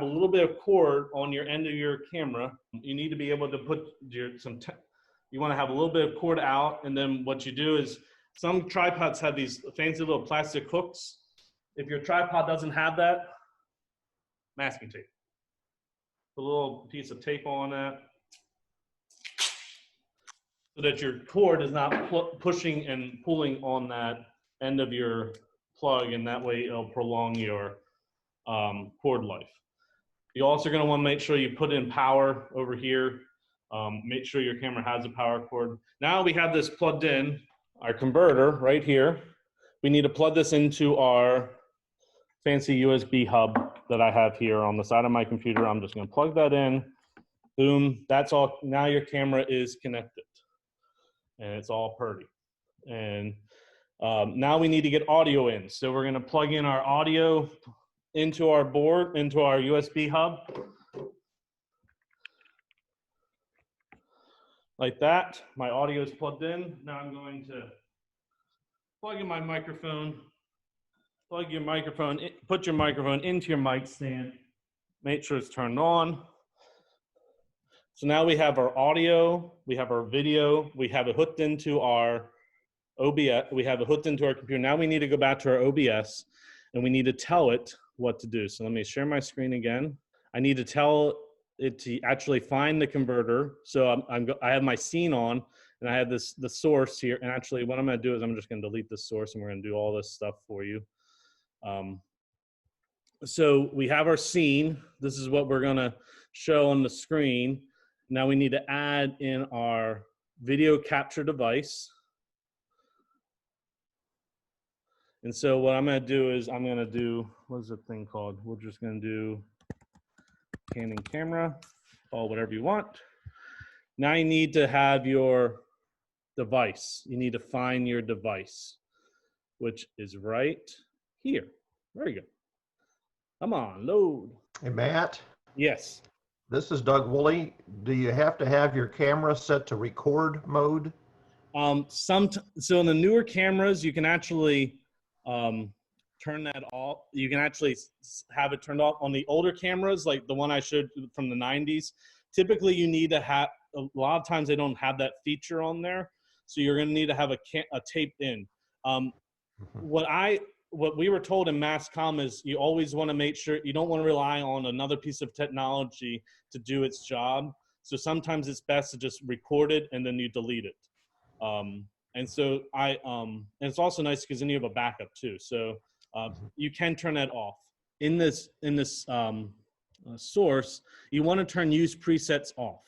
a little bit of cord on your end of your camera. You need to be able to put you want to have a little bit of cord out, and then what you do is some tripods have these fancy little plastic hooks. If your tripod doesn't have that, masking tape. A little piece of tape on that so that your cord is not pushing and pulling on that end of your plug, and that way it'll prolong your cord life. You're also going to want to make sure you put in power over here. Make sure your camera has a power cord. Now we have this plugged in, our converter right here. We need to plug this into our fancy USB hub that I have here on the side of my computer. I'm just gonna plug that in, boom, that's all. Now your camera is connected and it's all purdy. And now we need to get audio in. So we're gonna plug in our audio into our board, into our USB hub. Like that, my audio is plugged in. Now I'm going to plug in my microphone, plug your microphone, put your microphone into your mic stand, make sure it's turned on. So now we have our audio, we have our video, we have it hooked into our OBS, we have it hooked into our computer. Now we need to go back to our OBS and we need to tell it what to do. So let me share my screen again. I need to tell it to actually find the converter. So I have my scene on and I have the source here. And actually what I'm gonna do is I'm just gonna delete the source and we're gonna do all this stuff for you. So we have our scene. This is what we're gonna show on the screen. Now we need to add in our video capture device. And so what I'm gonna do is I'm gonna do, what is the thing called? We're just gonna do Canon camera, or whatever you want. Now you need to have your device. You need to find your device, which is right here. Very good. Come on, load. Hey, Matt, Yes. this is Doug Woolley. Do you have to have your camera set to record mode? So in the newer cameras, you can actually turn that off. You can actually have it turned off. On the older cameras, like the one I showed from the 90s, typically you need to have, a lot of times they don't have that feature on there. So you're gonna need to have a taped in. What we were told in Mass Comm is you always wanna make sure, you don't wanna rely on another piece of technology to do its job. So sometimes it's best to just record it and then you delete it. And so and it's also nice because then you have a backup too. So you can turn that off. In this source, you want to turn use presets off.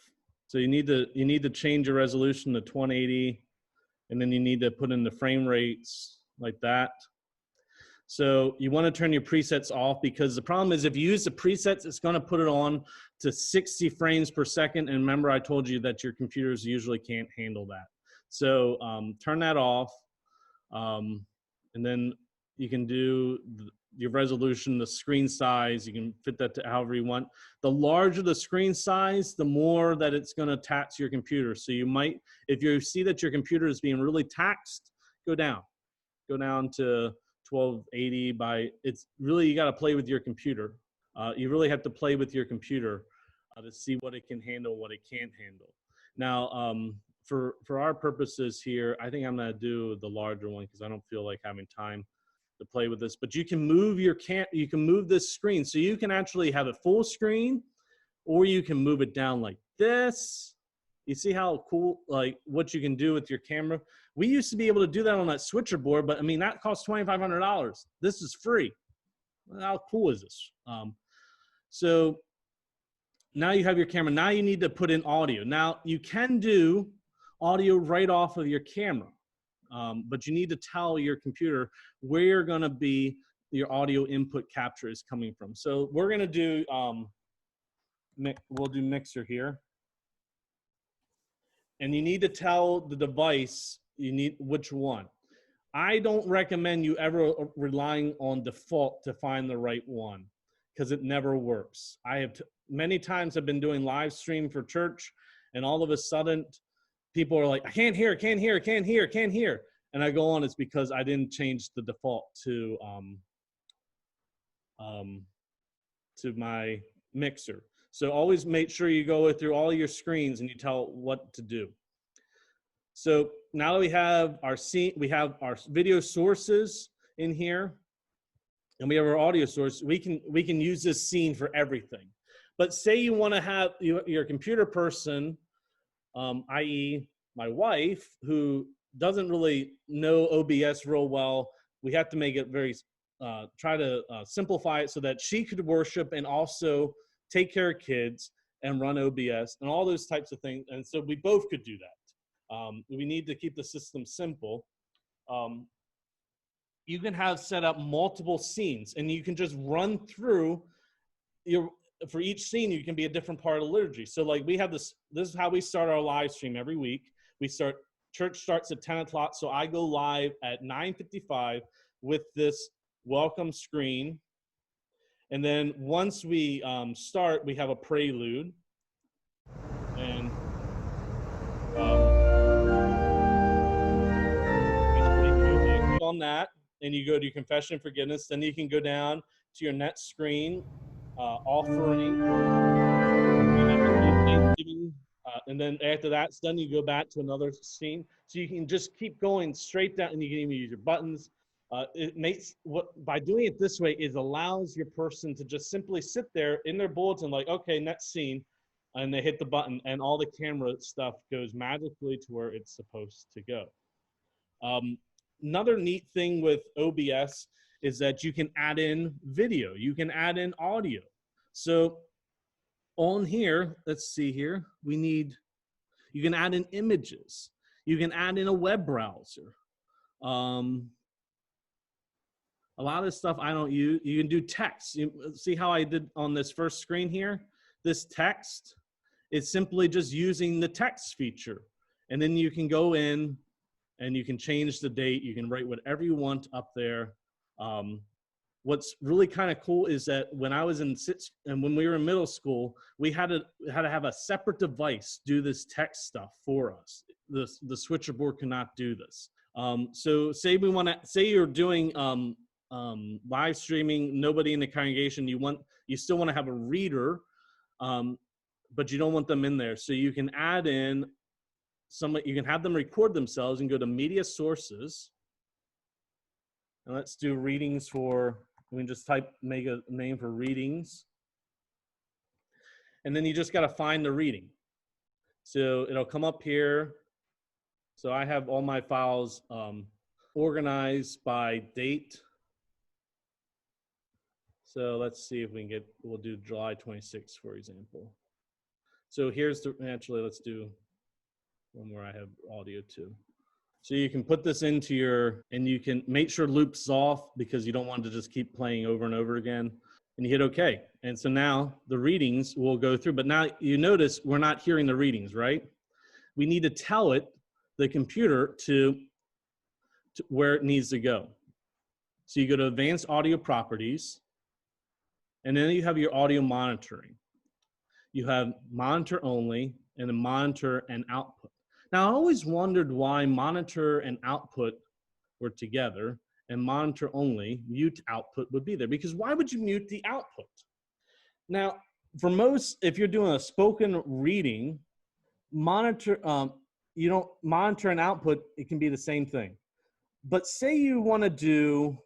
So you need to change your resolution to 1080, and then you need to put in the frame rates like that. So you want to turn your presets off because the problem is if you use the presets, it's going to put it on to 60 frames per second. And remember, I told you that your computers usually can't handle that. So turn that off, and then you can do your resolution, the screen size. You can fit that to however you want. The larger the screen size, the more that it's going to tax your computer. So you might, if you see that your computer is being really taxed, go down to 1280 by. It's really, you got to play with your computer. You really have to play with your computer to see what it can handle, what it can't handle. Now, for our purposes here, I think I'm gonna do the larger one because I don't feel like having time to play with this. But you can move you can move this screen, so you can actually have it full screen, or you can move it down like this. You see how cool, like what you can do with your camera? We used to be able to do that on that switcher board, but I mean that costs $2,500. This is free. How cool is this? So now you have your camera. Now you need to put in audio. Now you can do audio right off of your camera, but you need to tell your computer where you're going to be, your audio input capture is coming from. So we're going to do, we'll do mixer here. And you need to tell the device you need which one. I don't recommend you ever relying on default to find the right one because it never works. I have many times I've been doing live stream for church and all of a sudden people are like, I can't hear. And I go on, it's because I didn't change the default to my mixer. So always make sure you go through all your screens and you tell what to do. So now that we have our scene, we have our video sources in here, and we have our audio source. We can use this scene for everything. But say you want to have your computer person, i.e. my wife, who doesn't really know OBS real well. We have to make it very, try to simplify it so that she could worship and also take care of kids. and run OBS and all those types of things. And so we both could do that. We need to keep the system simple. You can have set up multiple scenes, and you can just run through for each scene, you can be a different part of the liturgy. So like we have this is how we start our live stream every week. Church starts at 10 o'clock, so I go live at 9:55 with this welcome screen. And then once we start, we have a prelude. And on that, and you go to your confession and forgiveness. Then you can go down to your next screen, offering, and then after that's done, you go back to another scene. So you can just keep going straight down, and you can even use your buttons. It makes by doing it this way, it allows your person to just simply sit there in their bulletin, like, okay, next scene, and they hit the button, and all the camera stuff goes magically to where it's supposed to go. Another neat thing with OBS is that you can add in video, you can add in audio. So on here, let's see here, you can add in images, you can add in a web browser. A lot of this stuff I don't use. You can do text. See how I did on this first screen here? This text is simply just using the text feature. And then you can go in and you can change the date. You can write whatever you want up there. What's really kind of cool is that when I was when we were in middle school, we had to have a separate device do this text stuff for us. The switcherboard cannot do this. So say you're doing live streaming, nobody in the congregation, you still want to have a reader, but you don't want them in there. So you can add in you can have them record themselves and go to media sources. And let's do readings we can just make a name for readings. And then you just got to find the reading. So it'll come up here. So I have all my files organized by date. So let's see if we'll do July 26th, for example. So let's do one where I have audio too. So you can put this into and you can make sure loops off because you don't want to just keep playing over and over again. And you hit OK. And so now the readings will go through, but now you notice we're not hearing the readings, right? We need to tell the computer to where it needs to go. So you go to Advanced Audio Properties, and then you have your audio monitoring. You have monitor only and then monitor and output. Now, I always wondered why monitor and output were together and monitor only, mute output would be there. Because why would you mute the output? Now, for if you're doing a spoken reading, monitor and output, it can be the same thing. But say you're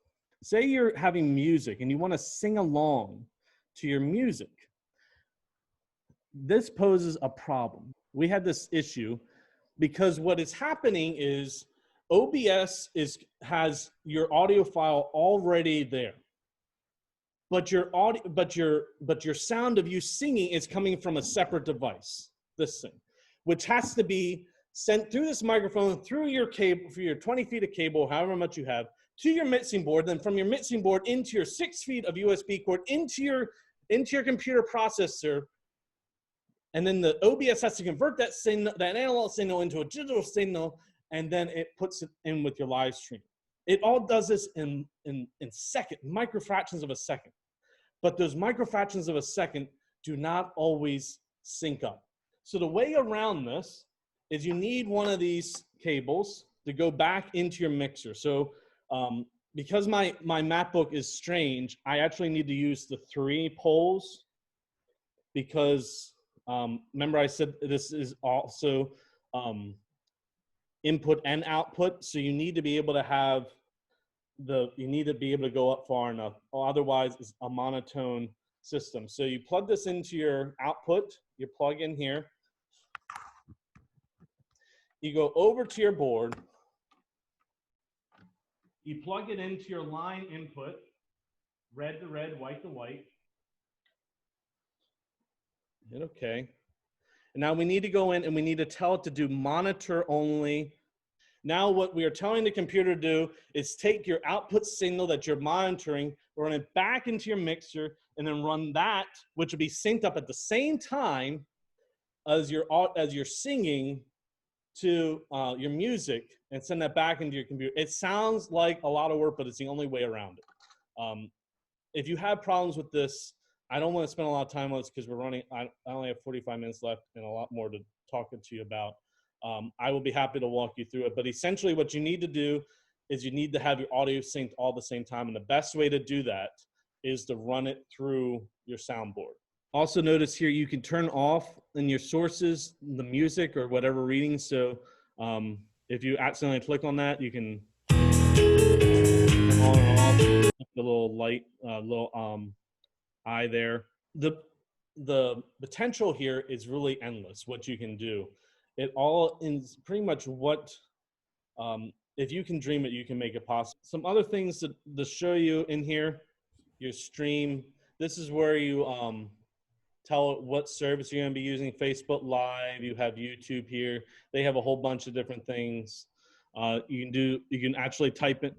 having music and you want to sing along to your music. This poses a problem. We had this issue because what is happening is OBS has your audio file already there. But your sound of you singing is coming from a separate device, this thing, which has to be sent through this microphone, through your cable, for your 20 feet of cable, however much you have, to your mixing board, then from your mixing board into your 6 feet of USB cord, into your computer processor, and then the OBS has to convert that analog signal into a digital signal, and then it puts it in with your live stream. It all does this in microfractions of a second. But those microfractions of a second do not always sync up. So the way around this is you need one of these cables to go back into your mixer. So because my MacBook is strange, I actually need to use the 3 poles because remember I said this is also input and output. So you need to be able to have go up far enough, or otherwise it's a monotone system. So you plug this into your output, you plug in here, you go over to your board, you plug it into your line input, red to red, white to white, Hit okay. And now we need to go in and we need to tell it to do monitor only. Now what we are telling the computer to do is take your output signal that you're monitoring, run it back into your mixer, and then run that, which will be synced up at the same time as you're singing to your music, and send that back into your computer. It sounds like a lot of work, but it's the only way around it. If you have problems with this, I don't want to spend a lot of time on this because we're running. I only have 45 minutes left and a lot more to talk to you about. I will be happy to walk you through it. But essentially what you need to do is you need to have your audio synced all at the same time. And the best way to do that is to run it through your soundboard. Also notice here you can turn off in your sources the music or whatever reading. So if you accidentally click on that, you can turn on and off the little light, eye there. The potential here is really endless, what you can do. It all is pretty much what, if you can dream it, you can make it possible. Some other things to show you in here, your stream. This is where you tell it what service you're going to be using. Facebook Live, you have YouTube here. They have a whole bunch of different things. You can actually type it.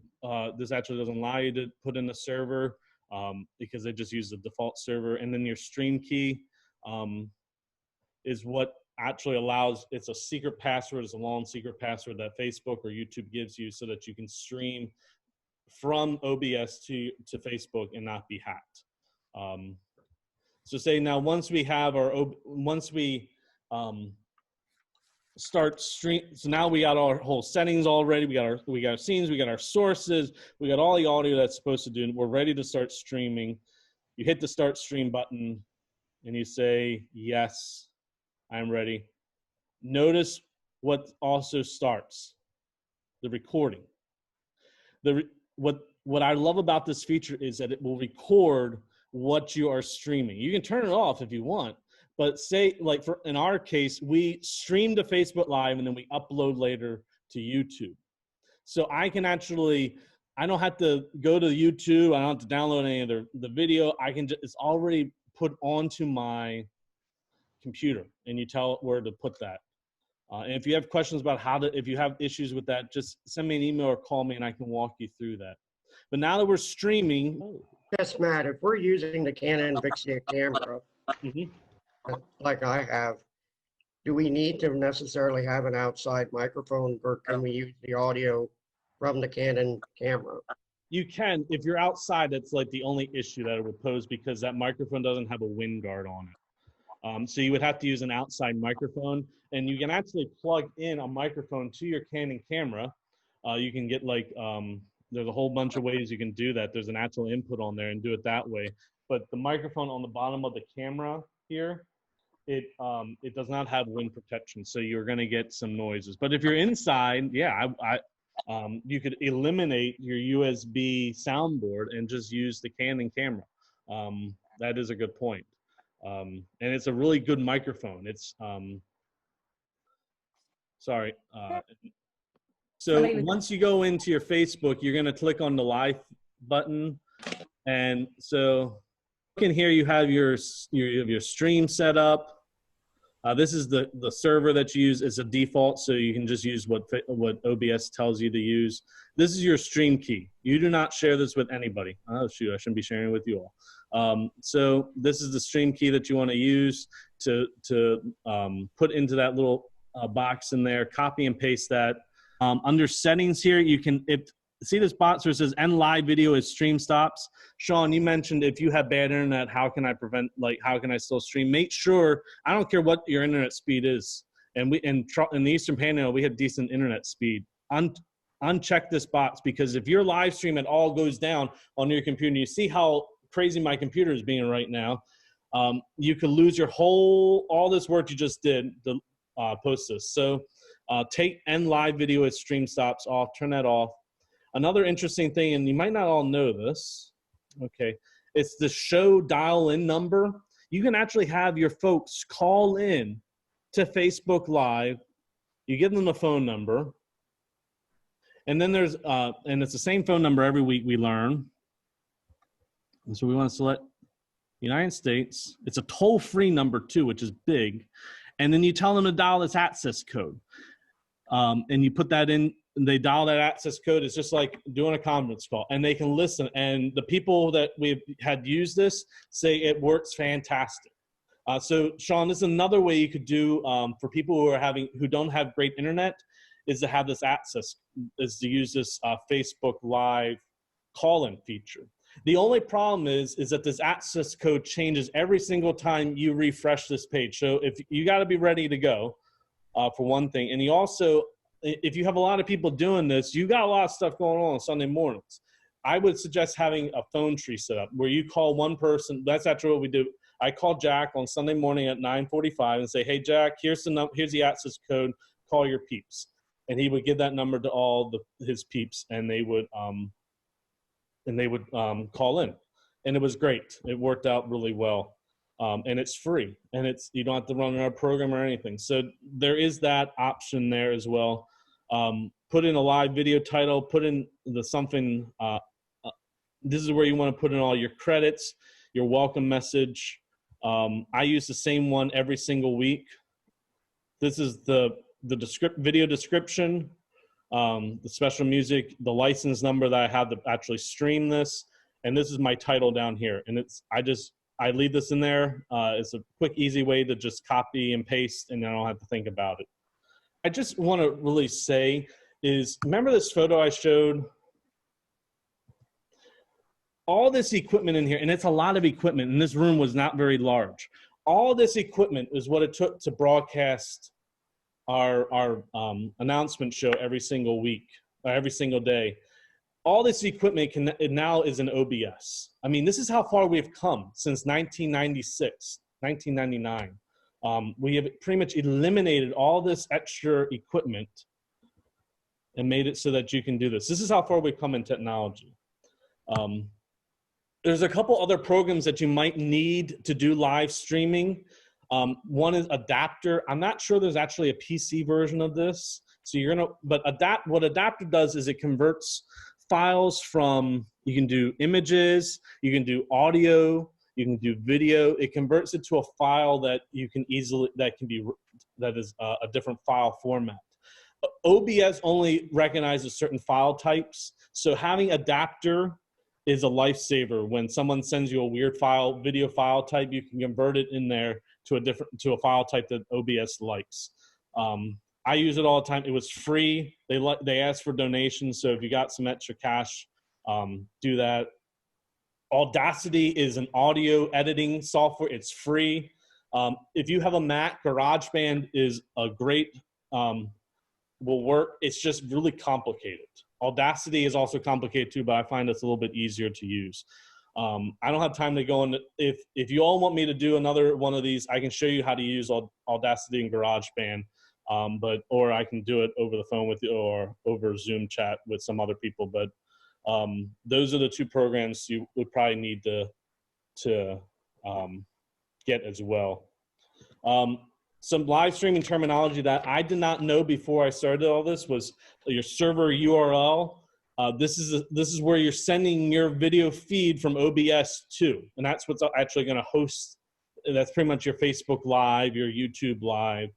This actually doesn't allow you to put in a server because they just use the default server. And then your stream key is what actually allows, it's a secret password, it's a long secret password that Facebook or YouTube gives you so that you can stream from OBS to Facebook and not be hacked. So say now once we have start stream, so now we got our whole settings already, we got our scenes, we got our sources, we got all the audio that's supposed to do, and we're ready to start streaming. You hit the start stream button and you say, yes, I'm ready. Notice what also starts, the recording. What I love about this feature is that it will record what you are streaming. You can turn it off if you want, but say like in our case, we stream to Facebook Live and then we upload later to YouTube. So I can actually, I don't have to go to YouTube. I don't have to download any of the video. It's already put onto my computer, and you tell it where to put that. And if you have questions about if you have issues with that, just send me an email or call me and I can walk you through that. But now that we're streaming. Yes, Matt, if we're using the Canon Vixia camera, like I have, do we need to necessarily have an outside microphone, or can we use the audio from the Canon camera? You can. If you're outside, that's like the only issue that it would pose because that microphone doesn't have a wind guard on it. So you would have to use an outside microphone, and you can actually plug in a microphone to your Canon camera. You can get like, there's a whole bunch of ways you can do that. There's an actual input on there and do it that way. But the microphone on the bottom of the camera here, it does not have wind protection, so you're going to get some noises. But if you're inside, yeah, you could eliminate your USB soundboard and just use the Canon camera. That is a good point. And it's a really good microphone. It's so once you go into your Facebook, you're going to click on the live button, and so in here you have your stream set up. This is the server that you use. It's a default, so you can just use what OBS tells you to use. This is your stream key. You do not share this with anybody. Oh shoot, I shouldn't be sharing it with you all. So this is the stream key that you want to use to put into that little box in there. Copy and paste that. Under settings here, you can see this box where it says end live video as stream stops. Sean, you mentioned if you have bad internet, how can I still stream? Make sure, I don't care what your internet speed is. And in the Eastern Panhandle, we have decent internet speed. Uncheck this box, because if your live stream at all goes down on your computer, and you see how crazy my computer is being right now, you could lose your all this work you just did to post this. So take end live video as stream stops off, turn that off. Another interesting thing, and you might not all know this, okay, it's the show dial-in number. You can actually have your folks call in to Facebook Live. You give them the phone number, and then there's, and it's the same phone number every week we learn. And so we want to select, United States. It's a toll-free number too, which is big. And then you tell them to dial this access code. And you put that in, and they dial that access code. It's just like doing a conference call, and they can listen. And the people that we've had used this say it works fantastic. So Sean, this is another way you could do for people who don't have great internet, is to have this access, is to use this Facebook Live call-in feature. The only problem is that this access code changes every single time you refresh this page. So if you got to be ready to go, for one thing. And you also, if you have a lot of people doing this, you got a lot of stuff going on Sunday mornings. I would suggest having a phone tree set up where you call one person. That's actually what we do. I call Jack on Sunday morning at 9:45 and say, "Hey Jack, here's the access code. Call your peeps," and he would give that number to all his peeps, and they would call in, and it was great. It worked out really well. And it's free, and you don't have to run our program or anything. So there is that option there as well. Put in a live video title, put in something, this is where you want to put in all your credits, your welcome message. I use the same one every single week. This is the video description, the special music, the license number that I have to actually stream this, and this is my title down here. And I leave this in there. It's a quick, easy way to just copy and paste, and I don't have to think about it. I just want to really say is, remember this photo I showed? All this equipment in here, and it's a lot of equipment, and this room was not very large. All this equipment is what it took to broadcast our announcement show every single week, or every single day. All this equipment now is in OBS. I mean, this is how far we've come since 1996, 1999. We have pretty much eliminated all this extra equipment and made it so that you can do this. This is how far we've come in technology. There's a couple other programs that you might need to do live streaming. One is Adapter. I'm not sure there's actually a PC version of this. So what Adapter does is it converts files from, you can do images, you can do audio, you can do video. It converts it to a file that you can easily, that is a different file format. OBS only recognizes certain file types. So having Adapter is a lifesaver. When someone sends you a weird video file type, you can convert it in there to a file type that OBS likes. I use it all the time. It was free. They asked for donations, so if you got some extra cash, do that. Audacity is an audio editing software. It's free. If you have a Mac, GarageBand is a great, will work. It's just really complicated. Audacity is also complicated too, but I find it's a little bit easier to use. I don't have time to go into, if you all want me to do another one of these, I can show you how to use Audacity and GarageBand. Or I can do it over the phone with you or over Zoom chat with some other people. But those are the two programs you would probably need to get as well. Some live streaming terminology that I did not know before I started all this was your server URL. This is where you're sending your video feed from OBS to, and that's what's actually going to host. That's pretty much your Facebook Live, your YouTube Live.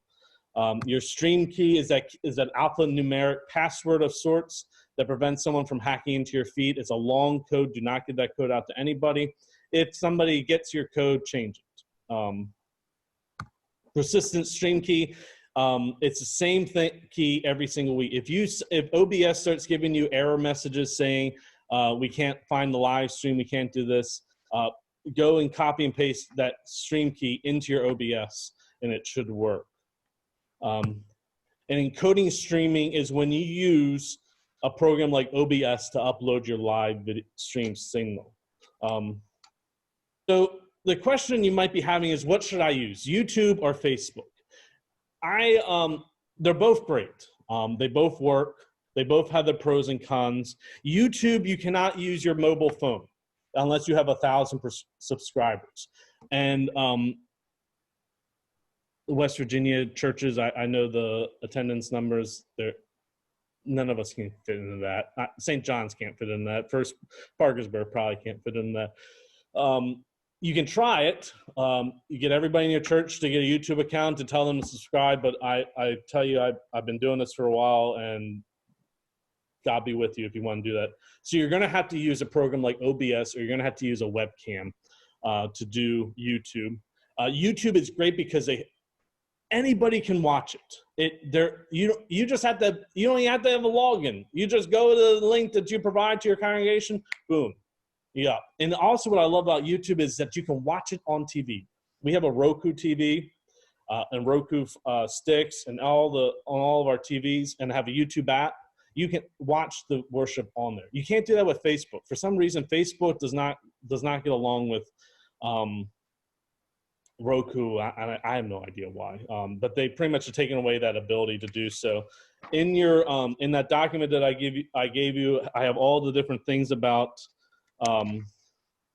Your stream key is that alphanumeric password of sorts that prevents someone from hacking into your feed. It's a long code. Do not give that code out to anybody. If somebody gets your code, change it. Persistent stream key. It's the same key every single week. If OBS starts giving you error messages saying we can't find the live stream, we can't do this, go and copy and paste that stream key into your OBS, and it should work. And encoding streaming is when you use a program like OBS to upload your live stream signal. So the question you might be having is, what should I use, YouTube or Facebook? They're both great. They both work. They both have their pros and cons. YouTube, you cannot use your mobile phone unless you have 1,000 subscribers. And West Virginia churches, I know the attendance numbers. None of us can fit into that. St. John's can't fit in that. First Parkersburg probably can't fit in that. you can try it. You get everybody in your church to get a YouTube account to tell them to subscribe. But I tell you, I've been doing this for a while, and God be with you if you want to do that. So you're going to have to use a program like OBS, or you're going to have to use a webcam to do YouTube. YouTube is great because anybody can watch it. You just have to. You don't even have to have a login. You just go to the link that you provide to your congregation. Boom. Yeah, and also what I love about YouTube is that you can watch it on TV. We have a Roku TV and Roku sticks and on all of our TVs, and have a YouTube app. You can watch the worship on there. You can't do that with Facebook. For some reason, Facebook does not get along with Roku. I have no idea why, but they pretty much have taken away that ability to do so. In your in that document that I gave you, I have all the different things about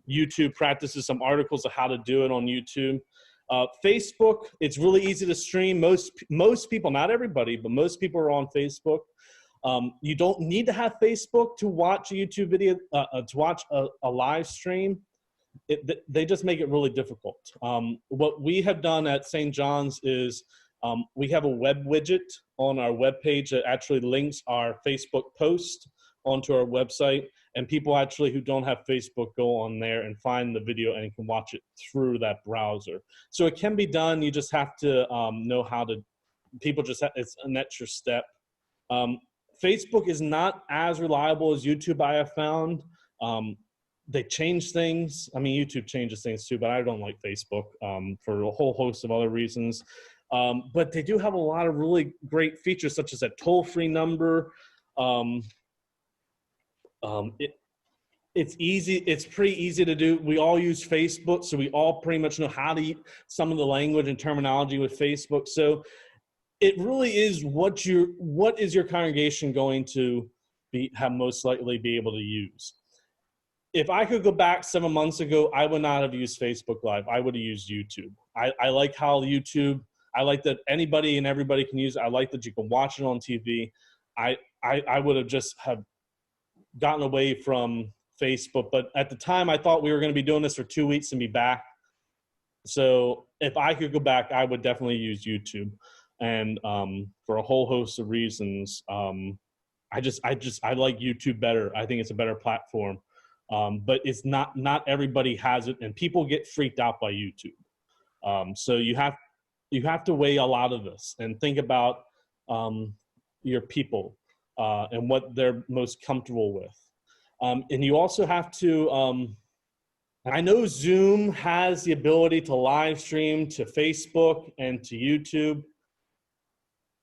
YouTube practices, some articles of how to do it on YouTube. Facebook, it's really easy to stream. Most people, not everybody, but most people are on Facebook. You don't need to have Facebook to watch a YouTube video, to watch a live stream. They just make it really difficult. What we have done at St. John's is we have a web widget on our webpage that actually links our Facebook post onto our website, and people actually who don't have Facebook go on there and find the video and can watch it through that browser. So it can be done. You just have to know how to. It's an extra step. Facebook is not as reliable as YouTube, I have found. They change things. I mean, YouTube changes things too, but I don't like Facebook for a whole host of other reasons. But they do have a lot of really great features, such as a toll-free number. It's easy. It's pretty easy to do. We all use Facebook, so we all pretty much know how to use some of the language and terminology with Facebook. So it really is what is your congregation going to have most likely be able to use. If I could go back 7 months ago, I would not have used Facebook Live. I would have used YouTube. I like how YouTube, I like that anybody and everybody can use it. I like that you can watch it on TV. I would have just gotten away from Facebook. But at the time, I thought we were going to be doing this for 2 weeks and be back. So if I could go back, I would definitely use YouTube. And for a whole host of reasons, I like YouTube better. I think it's a better platform. But it's not everybody has it, and people get freaked out by YouTube. So you have to weigh a lot of this and think about your people and what they're most comfortable with. And you also have to, I know Zoom has the ability to live stream to Facebook and to YouTube.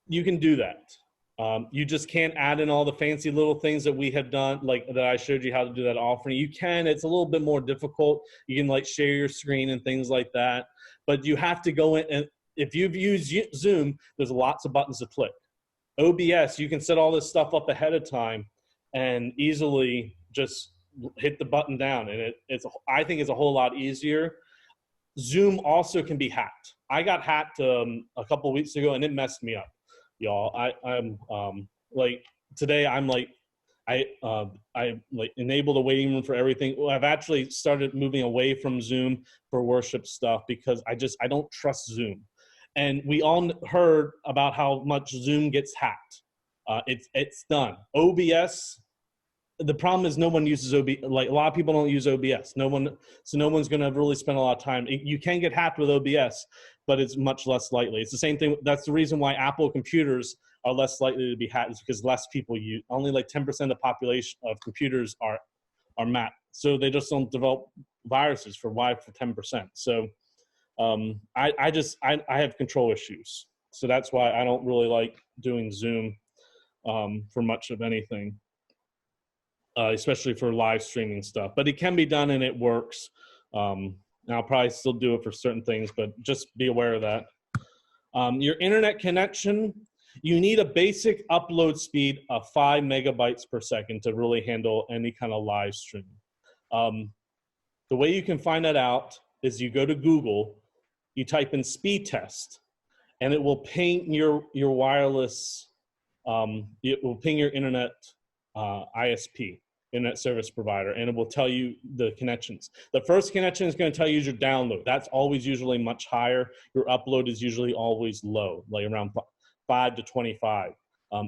You can do that. You just can't add in all the fancy little things that we have done, like that I showed you how to do that offering. You can, it's a little bit more difficult. You can like share your screen and things like that, but you have to go in, and if you've used Zoom, there's lots of buttons to click. OBS, you can set all this stuff up ahead of time and easily just hit the button down, and I think it's a whole lot easier. Zoom also can be hacked. I got hacked a couple weeks ago, and it messed me up. Y'all, I'm like today. I'm like I like enabled a waiting room for everything. Well, I've actually started moving away from Zoom for worship stuff because I don't trust Zoom. And we all heard about how much Zoom gets hacked. It's done. OBS. The problem is no one uses OBS. Like a lot of people don't use OBS. So no one's going to really spend a lot of time. You can get hacked with OBS, but it's much less likely. It's the same thing. That's the reason why Apple computers are less likely to be hacked, is because less people use. Only like 10% of the population of computers are Mac. So they just don't develop viruses for 10%. So I have control issues. So that's why I don't really like doing Zoom for much of anything. Especially for live streaming stuff, but it can be done and it works. And I'll probably still do it for certain things, but just be aware of that. Your internet connection, you need a basic upload speed of 5 megabytes per second to really handle any kind of live stream. The way you can find that out is you go to Google, you type in speed test, and it will ping your wireless, it will ping your internet ISP. internet service provider, and it will tell you the connections. The first connection is going to tell you your download. That's always usually much higher. Your upload is usually always low, like around 5 to 25.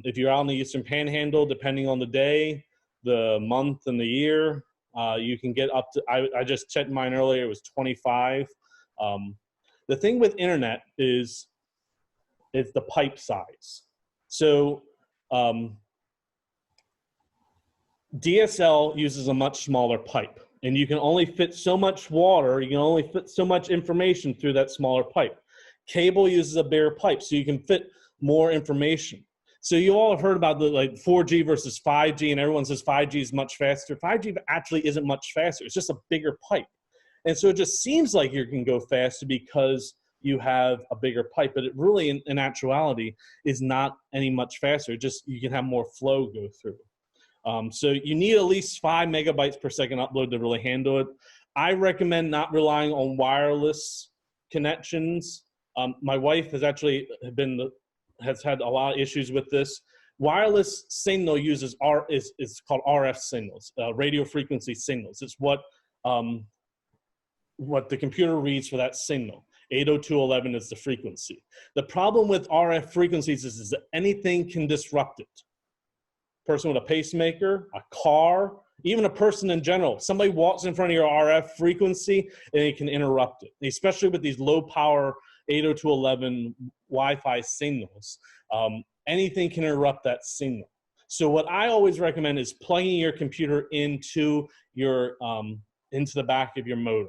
If you're out in the Eastern Panhandle, depending on the day, the month, and the year, you can get up to, I just checked mine earlier, it was 25. The thing with internet is it's the pipe size. So DSL uses a much smaller pipe, and you can only fit so much water, you can only fit so much information through that smaller pipe. Cable uses a bigger pipe, so you can fit more information. So you all have heard about the 4G versus 5G, and everyone says 5G is much faster. 5G actually isn't much faster. It's just a bigger pipe. And so it just seems like you can go faster because you have a bigger pipe, but it really, in actuality, is not any much faster. Just you can have more flow go through. So you need at least 5 megabytes per second upload to really handle it. I recommend not relying on wireless connections. My wife has actually has had a lot of issues with this. Wireless signal uses is called RF signals, radio frequency signals. It's what the computer reads for that signal. 802.11 is the frequency. The problem with RF frequencies is that anything can disrupt it. Person with a pacemaker, a car, even a person in general. Somebody walks in front of your RF frequency and it can interrupt it, especially with these low power 802.11 Wi-Fi signals. Anything can interrupt that signal. So what I always recommend is plugging your computer into the back of your modem.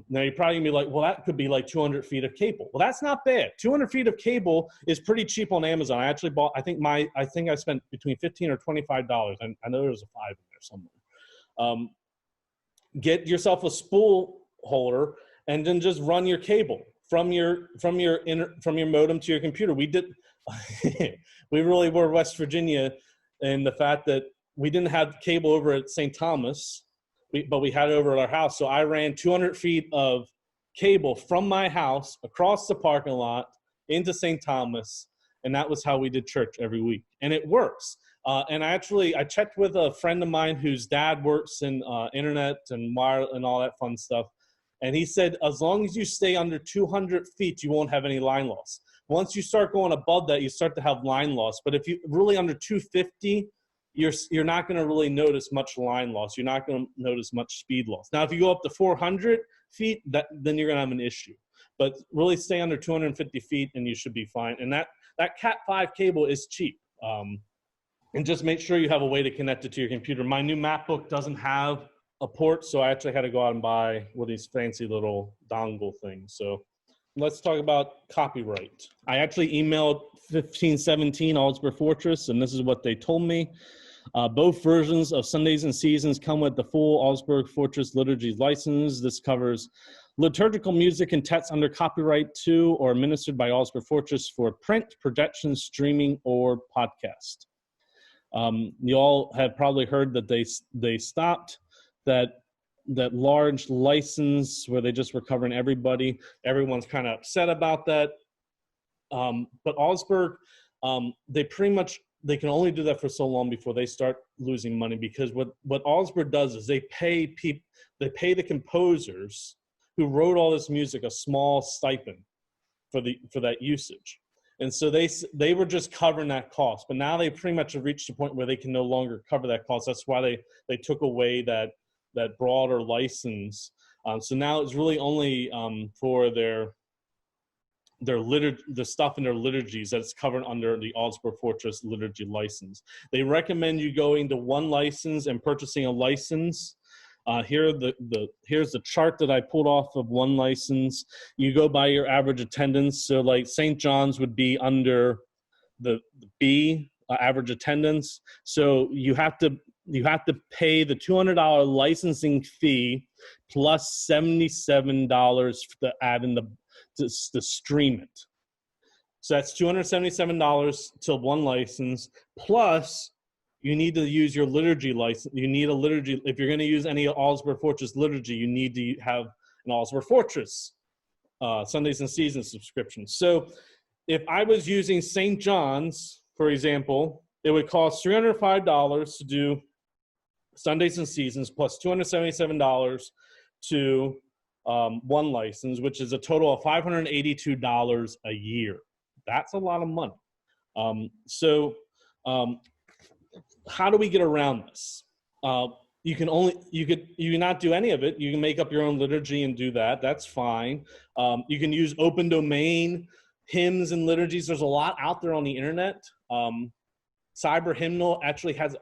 Now you're probably gonna be like, well, that could be like 200 feet of cable. Well, that's not bad. 200 feet of cable is pretty cheap on Amazon. I actually bought, I think I spent between $15 or $25. I know there was a 5 in there somewhere. Get yourself a spool holder and then just run your cable from your modem to your computer. We really were West Virginia, and the fact that we didn't have cable over at St. Thomas, but we had it over at our house. So I ran 200 feet of cable from my house across the parking lot into St. Thomas, and that was how we did church every week. And it works. And I checked with a friend of mine whose dad works in internet and wire and all that fun stuff. And he said, as long as you stay under 200 feet, you won't have any line loss. Once you start going above that, you start to have line loss. But if you really under 250, you're not going to really notice much line loss. You're not going to notice much speed loss. Now, if you go up to 400 feet, then you're going to have an issue. But really stay under 250 feet and you should be fine. And that Cat 5 cable is cheap. And just make sure you have a way to connect it to your computer. My new MacBook doesn't have a port, so I actually had to go out and buy one of these fancy little dongle things. So let's talk about copyright. I actually emailed 1517 Augsburg Fortress, and this is what they told me. Both versions of Sundays and Seasons come with the full Augsburg Fortress Liturgy license. This covers liturgical music and texts under copyright to or administered by Augsburg Fortress for print, projection, streaming, or podcast. You all have probably heard that they stopped that large license where they just were covering everybody. Everyone's kind of upset about that. But Augsburg, they can only do that for so long before they start losing money, because what Augsburg does is they pay the composers who wrote all this music a small stipend for that usage. And so they were just covering that cost, but now they pretty much have reached a point where they can no longer cover that cost. That's why they took away that broader license. So now it's really only for the stuff in their liturgies that's covered under the Augsburg Fortress liturgy license. They recommend you going to one license and purchasing a license. Here's the chart that I pulled off of one license. You go by your average attendance. So like St. John's would be under the B, average attendance. So you have to pay the $200 licensing fee plus $77 to add in to stream it. So that's $277 to one license, plus you need to use your liturgy license. You need a liturgy. If you're going to use any Augsburg Fortress liturgy, you need to have an Augsburg Fortress Sundays and Seasons subscription. So if I was using St. John's, for example, it would cost $305 to do Sundays and Seasons plus $277 to one license, which is a total of $582 a year. That's a lot of money. How do we get around this? You cannot do any of it. You can make up your own liturgy and do that. That's fine. You can use open domain hymns and liturgies. There's a lot out there on the internet. Cyber Hymnal actually has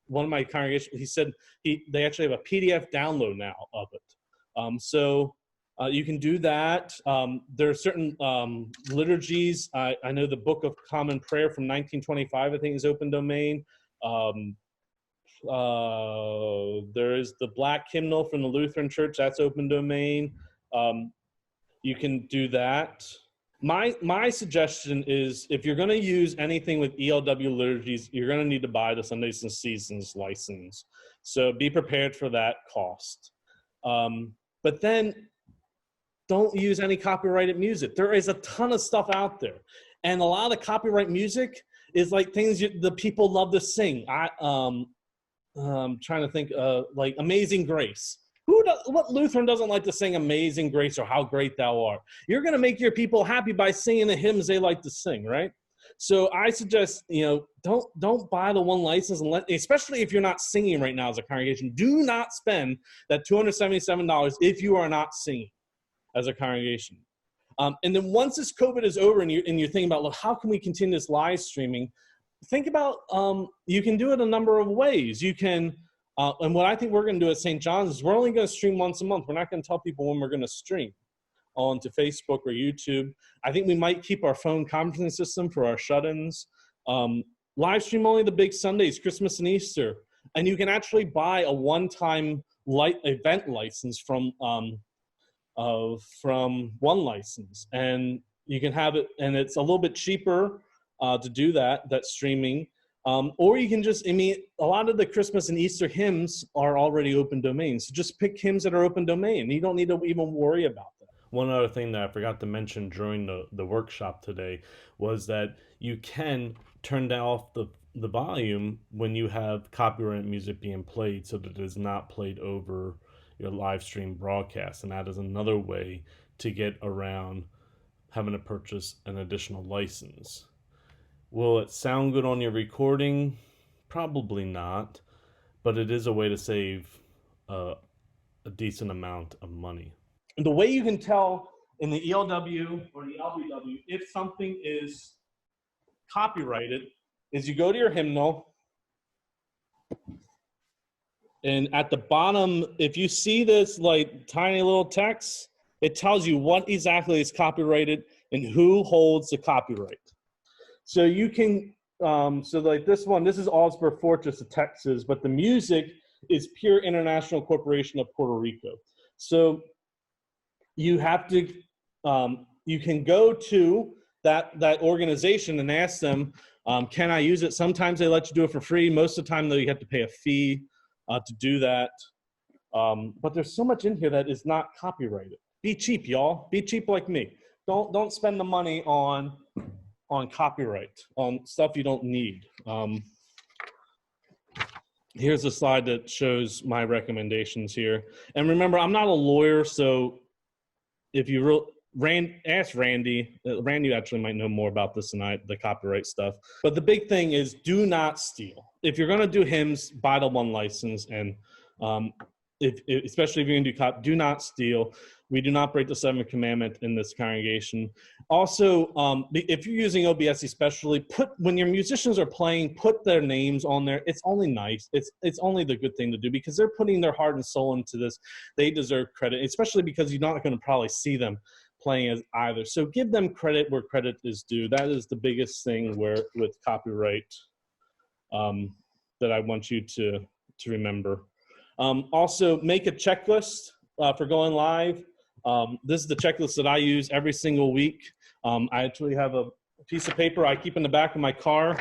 one of my congregations. He said they actually have a PDF download now of it. You can do that. There are certain liturgies. I know the Book of Common Prayer from 1925, I think, is open domain. There is the Black Hymnal from the Lutheran Church. That's open domain. You can do that. My suggestion is, if you're going to use anything with ELW liturgies, you're going to need to buy the Sundays and Seasons license. So be prepared for that cost. But then don't use any copyrighted music. There is a ton of stuff out there. And a lot of copyright music is like things the people love to sing. I'm trying to think, like Amazing Grace. What Lutheran doesn't like to sing Amazing Grace or How Great Thou Art? You're going to make your people happy by singing the hymns they like to sing, right? So I suggest, don't buy the one license, especially if you're not singing right now as a congregation. Do not spend that $277 if you are not singing as a congregation. And then once this COVID is over and you're thinking about, look, how can we continue this live streaming? Think about, you can do it a number of ways. You can, and what I think we're going to do at St. John's is we're only going to stream once a month. We're not going to tell people when we're going to stream onto Facebook or YouTube. I think we might keep our phone conferencing system for our shut-ins. Live stream only the big Sundays, Christmas and Easter. And you can actually buy a one-time event license from one license. And you can have it, and it's a little bit cheaper to do that streaming. Or you can just, a lot of the Christmas and Easter hymns are already open domain. So just pick hymns that are open domain. You don't need to even worry about that. One other thing that I forgot to mention during the workshop today was that you can turn off the volume when you have copyrighted music being played so that it is not played over your live stream broadcast. And that is another way to get around having to purchase an additional license. Will it sound good on your recording? Probably not, but it is a way to save a decent amount of money. And the way you can tell in the ELW or the LBW if something is copyrighted is you go to your hymnal, and at the bottom, if you see this like tiny little text, it tells you what exactly is copyrighted and who holds the copyright. So you can, so like this one, this is Augsburg Fortress of Texas, but the music is Pure International Corporation of Puerto Rico. So you have to, you can go to that organization and ask them, can I use it? Sometimes they let you do it for free. Most of the time, though, you have to pay a fee to do that. But there's so much in here that is not copyrighted. Be cheap, y'all. Be cheap like me. Don't spend the money on copyright, on stuff you don't need. Here's a slide that shows my recommendations here. And remember, I'm not a lawyer, so if you ask Randy. Randy actually might know more about this than I, the copyright stuff. But the big thing is do not steal. If you're going to do hymns, buy the one license. And especially if you're going to do not steal. We do not break the seventh commandment in this congregation. Also, if you're using OBS especially, when your musicians are playing, put their names on there. It's only nice. It's only the good thing to do because they're putting their heart and soul into this. They deserve credit, especially because you're not going to probably see them playing as either. So give them credit where credit is due. That is the biggest thing with copyright that I want you to remember. Also, make a checklist for going live. This is the checklist that I use every single week. I actually have a piece of paper I keep in the back of my car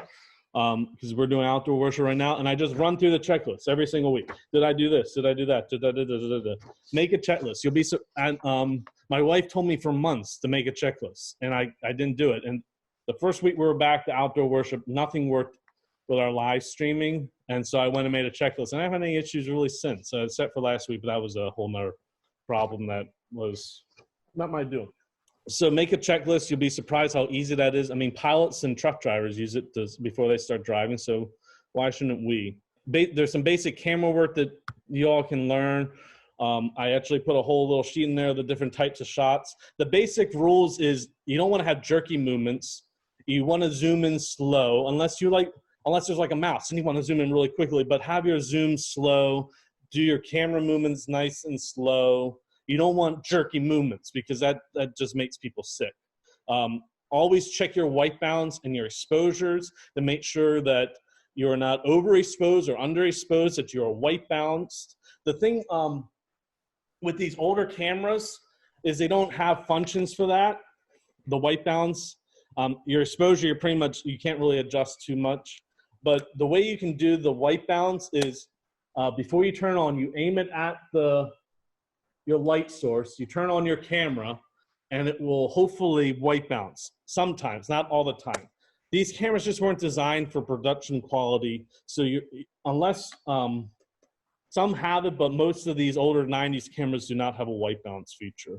because we're doing outdoor worship right now, and I just run through the checklist every single week. Did I do this? Did I do that? Make a checklist. You'll be so. And my wife told me for months to make a checklist, and I didn't do it. And the first week we were back to outdoor worship, nothing worked with our live streaming. And so I went and made a checklist, and I haven't had any issues really since, except for last week, but that was a whole nother problem that was not my doing. So make a checklist. You'll be surprised how easy that is. I mean, pilots and truck drivers use it before they start driving, so why shouldn't we? There's some basic camera work that you all can learn. I actually put a whole little sheet in there of the different types of shots. The basic rules is you don't want to have jerky movements. You want to zoom in slow, unless there's like a mouse and you want to zoom in really quickly, but have your zoom slow. Do your camera movements nice and slow. You don't want jerky movements because that just makes people sick. Always check your white balance and your exposures to make sure that you're not overexposed or underexposed, that you're white balanced. The thing with these older cameras is they don't have functions for that, the white balance. Your exposure, you can't really adjust too much. But the way you can do the white balance is before you turn on, you aim it at your light source, you turn on your camera, and it will hopefully white balance. Sometimes, not all the time. These cameras just weren't designed for production quality. So unless some have it, but most of these older 90s cameras do not have a white balance feature.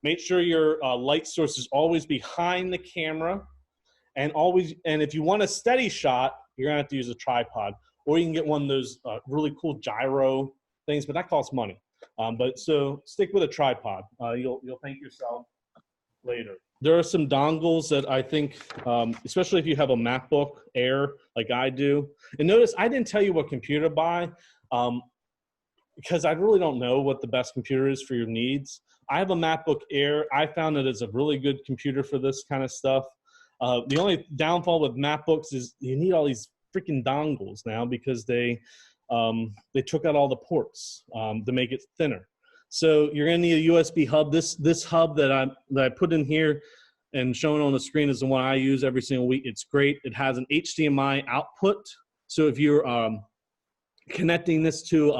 Make sure your light source is always behind the camera, and if you want a steady shot, you're gonna have to use a tripod, or you can get one of those really cool gyro things, but that costs money. So stick with a tripod. You'll thank yourself later. There are some dongles that I think, especially if you have a MacBook Air like I do. And notice I didn't tell you what computer to buy because I really don't know what the best computer is for your needs. I have a MacBook Air. I found that it's a really good computer for this kind of stuff. The only downfall with MacBooks is you need all these freaking dongles now because they took out all the ports to make it thinner. So you're going to need a USB hub. This hub that I put in here and shown on the screen is the one I use every single week. It's great. It has an HDMI output. So if you're connecting this to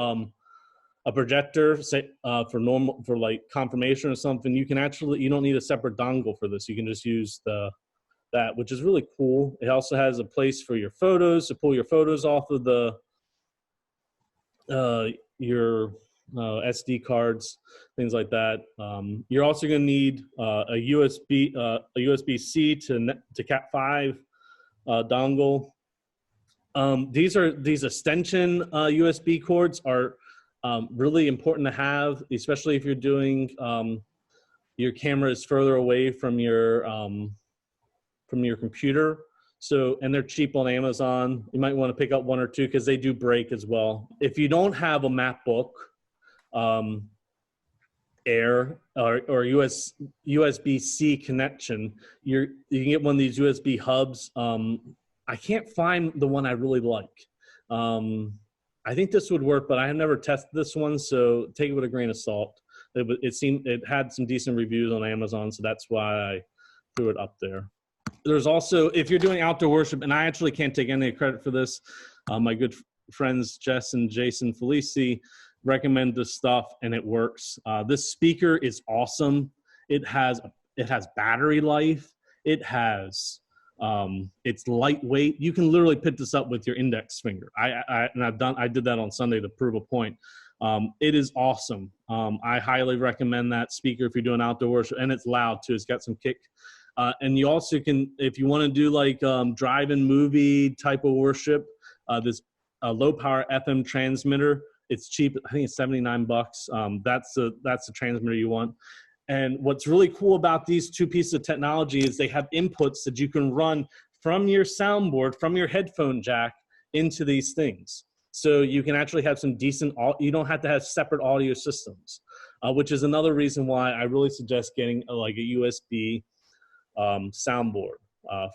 a projector, say for like confirmation or something, you don't need a separate dongle for this. You can just use that, which is really cool. It also has a place for your photos to pull your photos off of your SD cards, things like that. You're also going to need a USB-C to Cat5 dongle. These extension USB cords are really important to have, especially if you're doing your camera is further away from your computer. So, and they're cheap on Amazon. You might want to pick up one or two because they do break as well. If you don't have a MacBook Air or USB-C connection, you can get one of these USB hubs. I can't find the one I really like. I think this would work, but I have never tested this one, so take it with a grain of salt. It had some decent reviews on Amazon, so that's why I threw it up there. There's also, if you're doing outdoor worship, and I actually can't take any credit for this, my good friends Jess and Jason Felici recommend this stuff, and it works. This speaker is awesome. It has battery life. It's lightweight. You can literally pick this up with your index finger. I did that on Sunday to prove a point. It is awesome. I highly recommend that speaker if you're doing outdoor worship, and it's loud too. It's got some kick. And you also can, if you want to do like drive-in movie type of worship, this low power FM transmitter. It's cheap. I think it's $79. That's the transmitter you want. And what's really cool about these two pieces of technology is they have inputs that you can run from your soundboard, from your headphone jack into these things. So you can actually have some decent, you don't have to have separate audio systems, which is another reason why I really suggest getting like a USB soundboard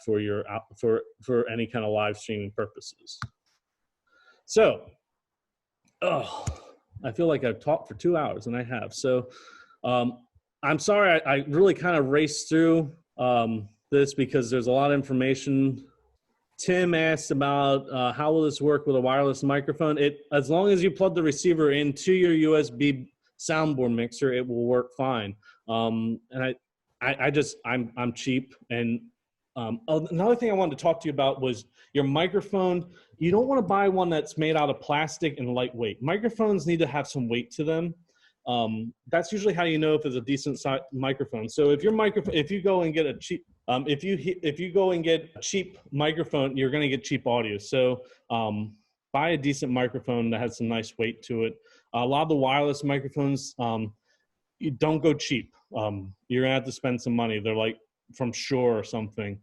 for any kind of live streaming purposes. So, I feel like I've talked for 2 hours, and I have. So, I'm sorry I really kind of raced through this because there's a lot of information. Tim asked about how will this work with a wireless microphone. As long as you plug the receiver into your USB soundboard mixer, it will work fine. And I'm cheap, and Another thing I wanted to talk to you about was your microphone. You don't want to buy one that's made out of plastic and lightweight. Microphones need to have some weight to them. That's usually how you know if it's a decent size microphone. So if if you go and get a cheap, if you go and get a cheap microphone, you're going to get cheap audio. So buy a decent microphone that has some nice weight to it. A lot of the wireless microphones, you don't go cheap. You're gonna have to spend some money. They're like from Shure or something,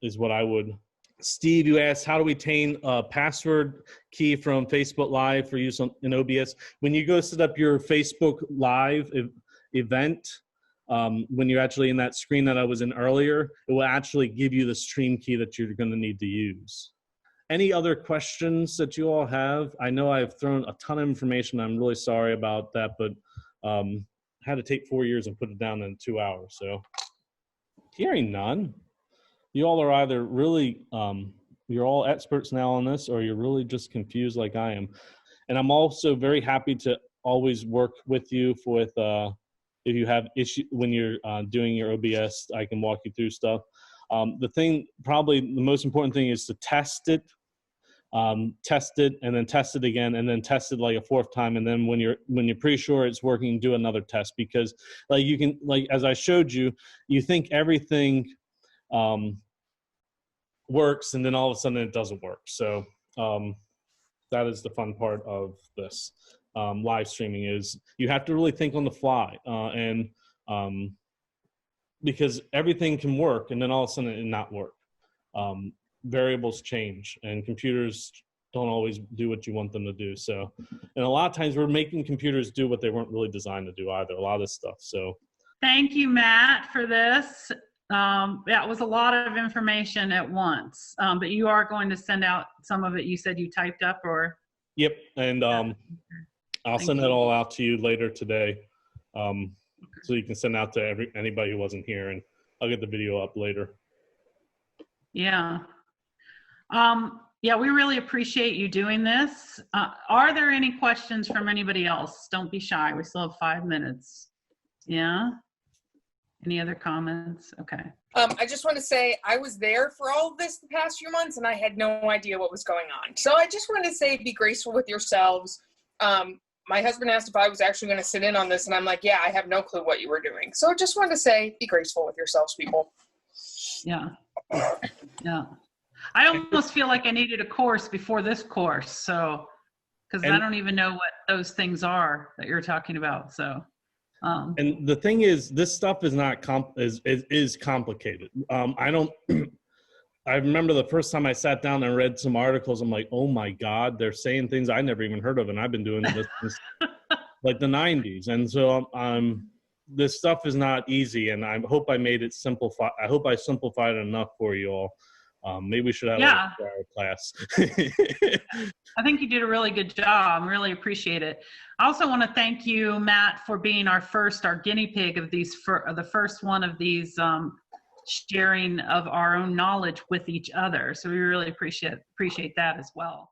is what I would. Steve, you asked, how do we obtain a password key from Facebook Live for use in OBS? When you go set up your Facebook Live event, when you're actually in that screen that I was in earlier, it will actually give you the stream key that you're going to need to use. Any other questions that you all have? I know I've thrown a ton of information. I'm really sorry about that, but had to take 4 years and put it down in 2 hours. So hearing none, you all are either really, you're all experts now on this, or you're really just confused like I am. And I'm also very happy to always work with you with, if you have issue when you're doing your OBS, I can walk you through stuff. The thing, probably the most important thing is to test it, and then test it again, and then test it like a fourth time. And then when you're pretty sure it's working, do another test, because like you can, like, as I showed you, you think everything works, and then all of a sudden it doesn't work. So that is the fun part of this live streaming, is you have to really think on the fly, and because everything can work and then all of a sudden it not work. Variables change, and computers don't always do what you want them to do. So, and a lot of times we're making computers do what they weren't really designed to do either, a lot of this stuff. So thank you, Matt, for this. That was a lot of information at once, but you are going to send out some of it. You said you typed up, or? Yep, and I'll send it all out to you later today, so you can send out to anybody who wasn't here, and I'll get the video up later. Yeah. Yeah, we really appreciate you doing this. Are there any questions from anybody else? Don't be shy. We still have 5 minutes. Yeah. Any other comments? Okay. I just want to say I was there for all of this the past few months, and I had no idea what was going on. So I just wanted to say, be graceful with yourselves. My husband asked if I was actually going to sit in on this, and I'm like, yeah, I have no clue what you were doing. So I just wanted to say, be graceful with yourselves, people. Yeah. Yeah. I almost feel like I needed a course before this course. So, because I don't even know what those things are that you're talking about. So, and the thing is, this stuff is not is complicated. I remember the first time I sat down and read some articles, I'm like, oh my God, they're saying things I never even heard of. And I've been doing this since like the 90s. And so this stuff is not easy. And I hope I made it simplified. I hope I simplified it enough for you all. Maybe we should have a class. I think you did a really good job. I really appreciate it. I also want to thank you, Matt, for being our guinea pig of these, the first one of these sharing of our own knowledge with each other. So we really appreciate that as well.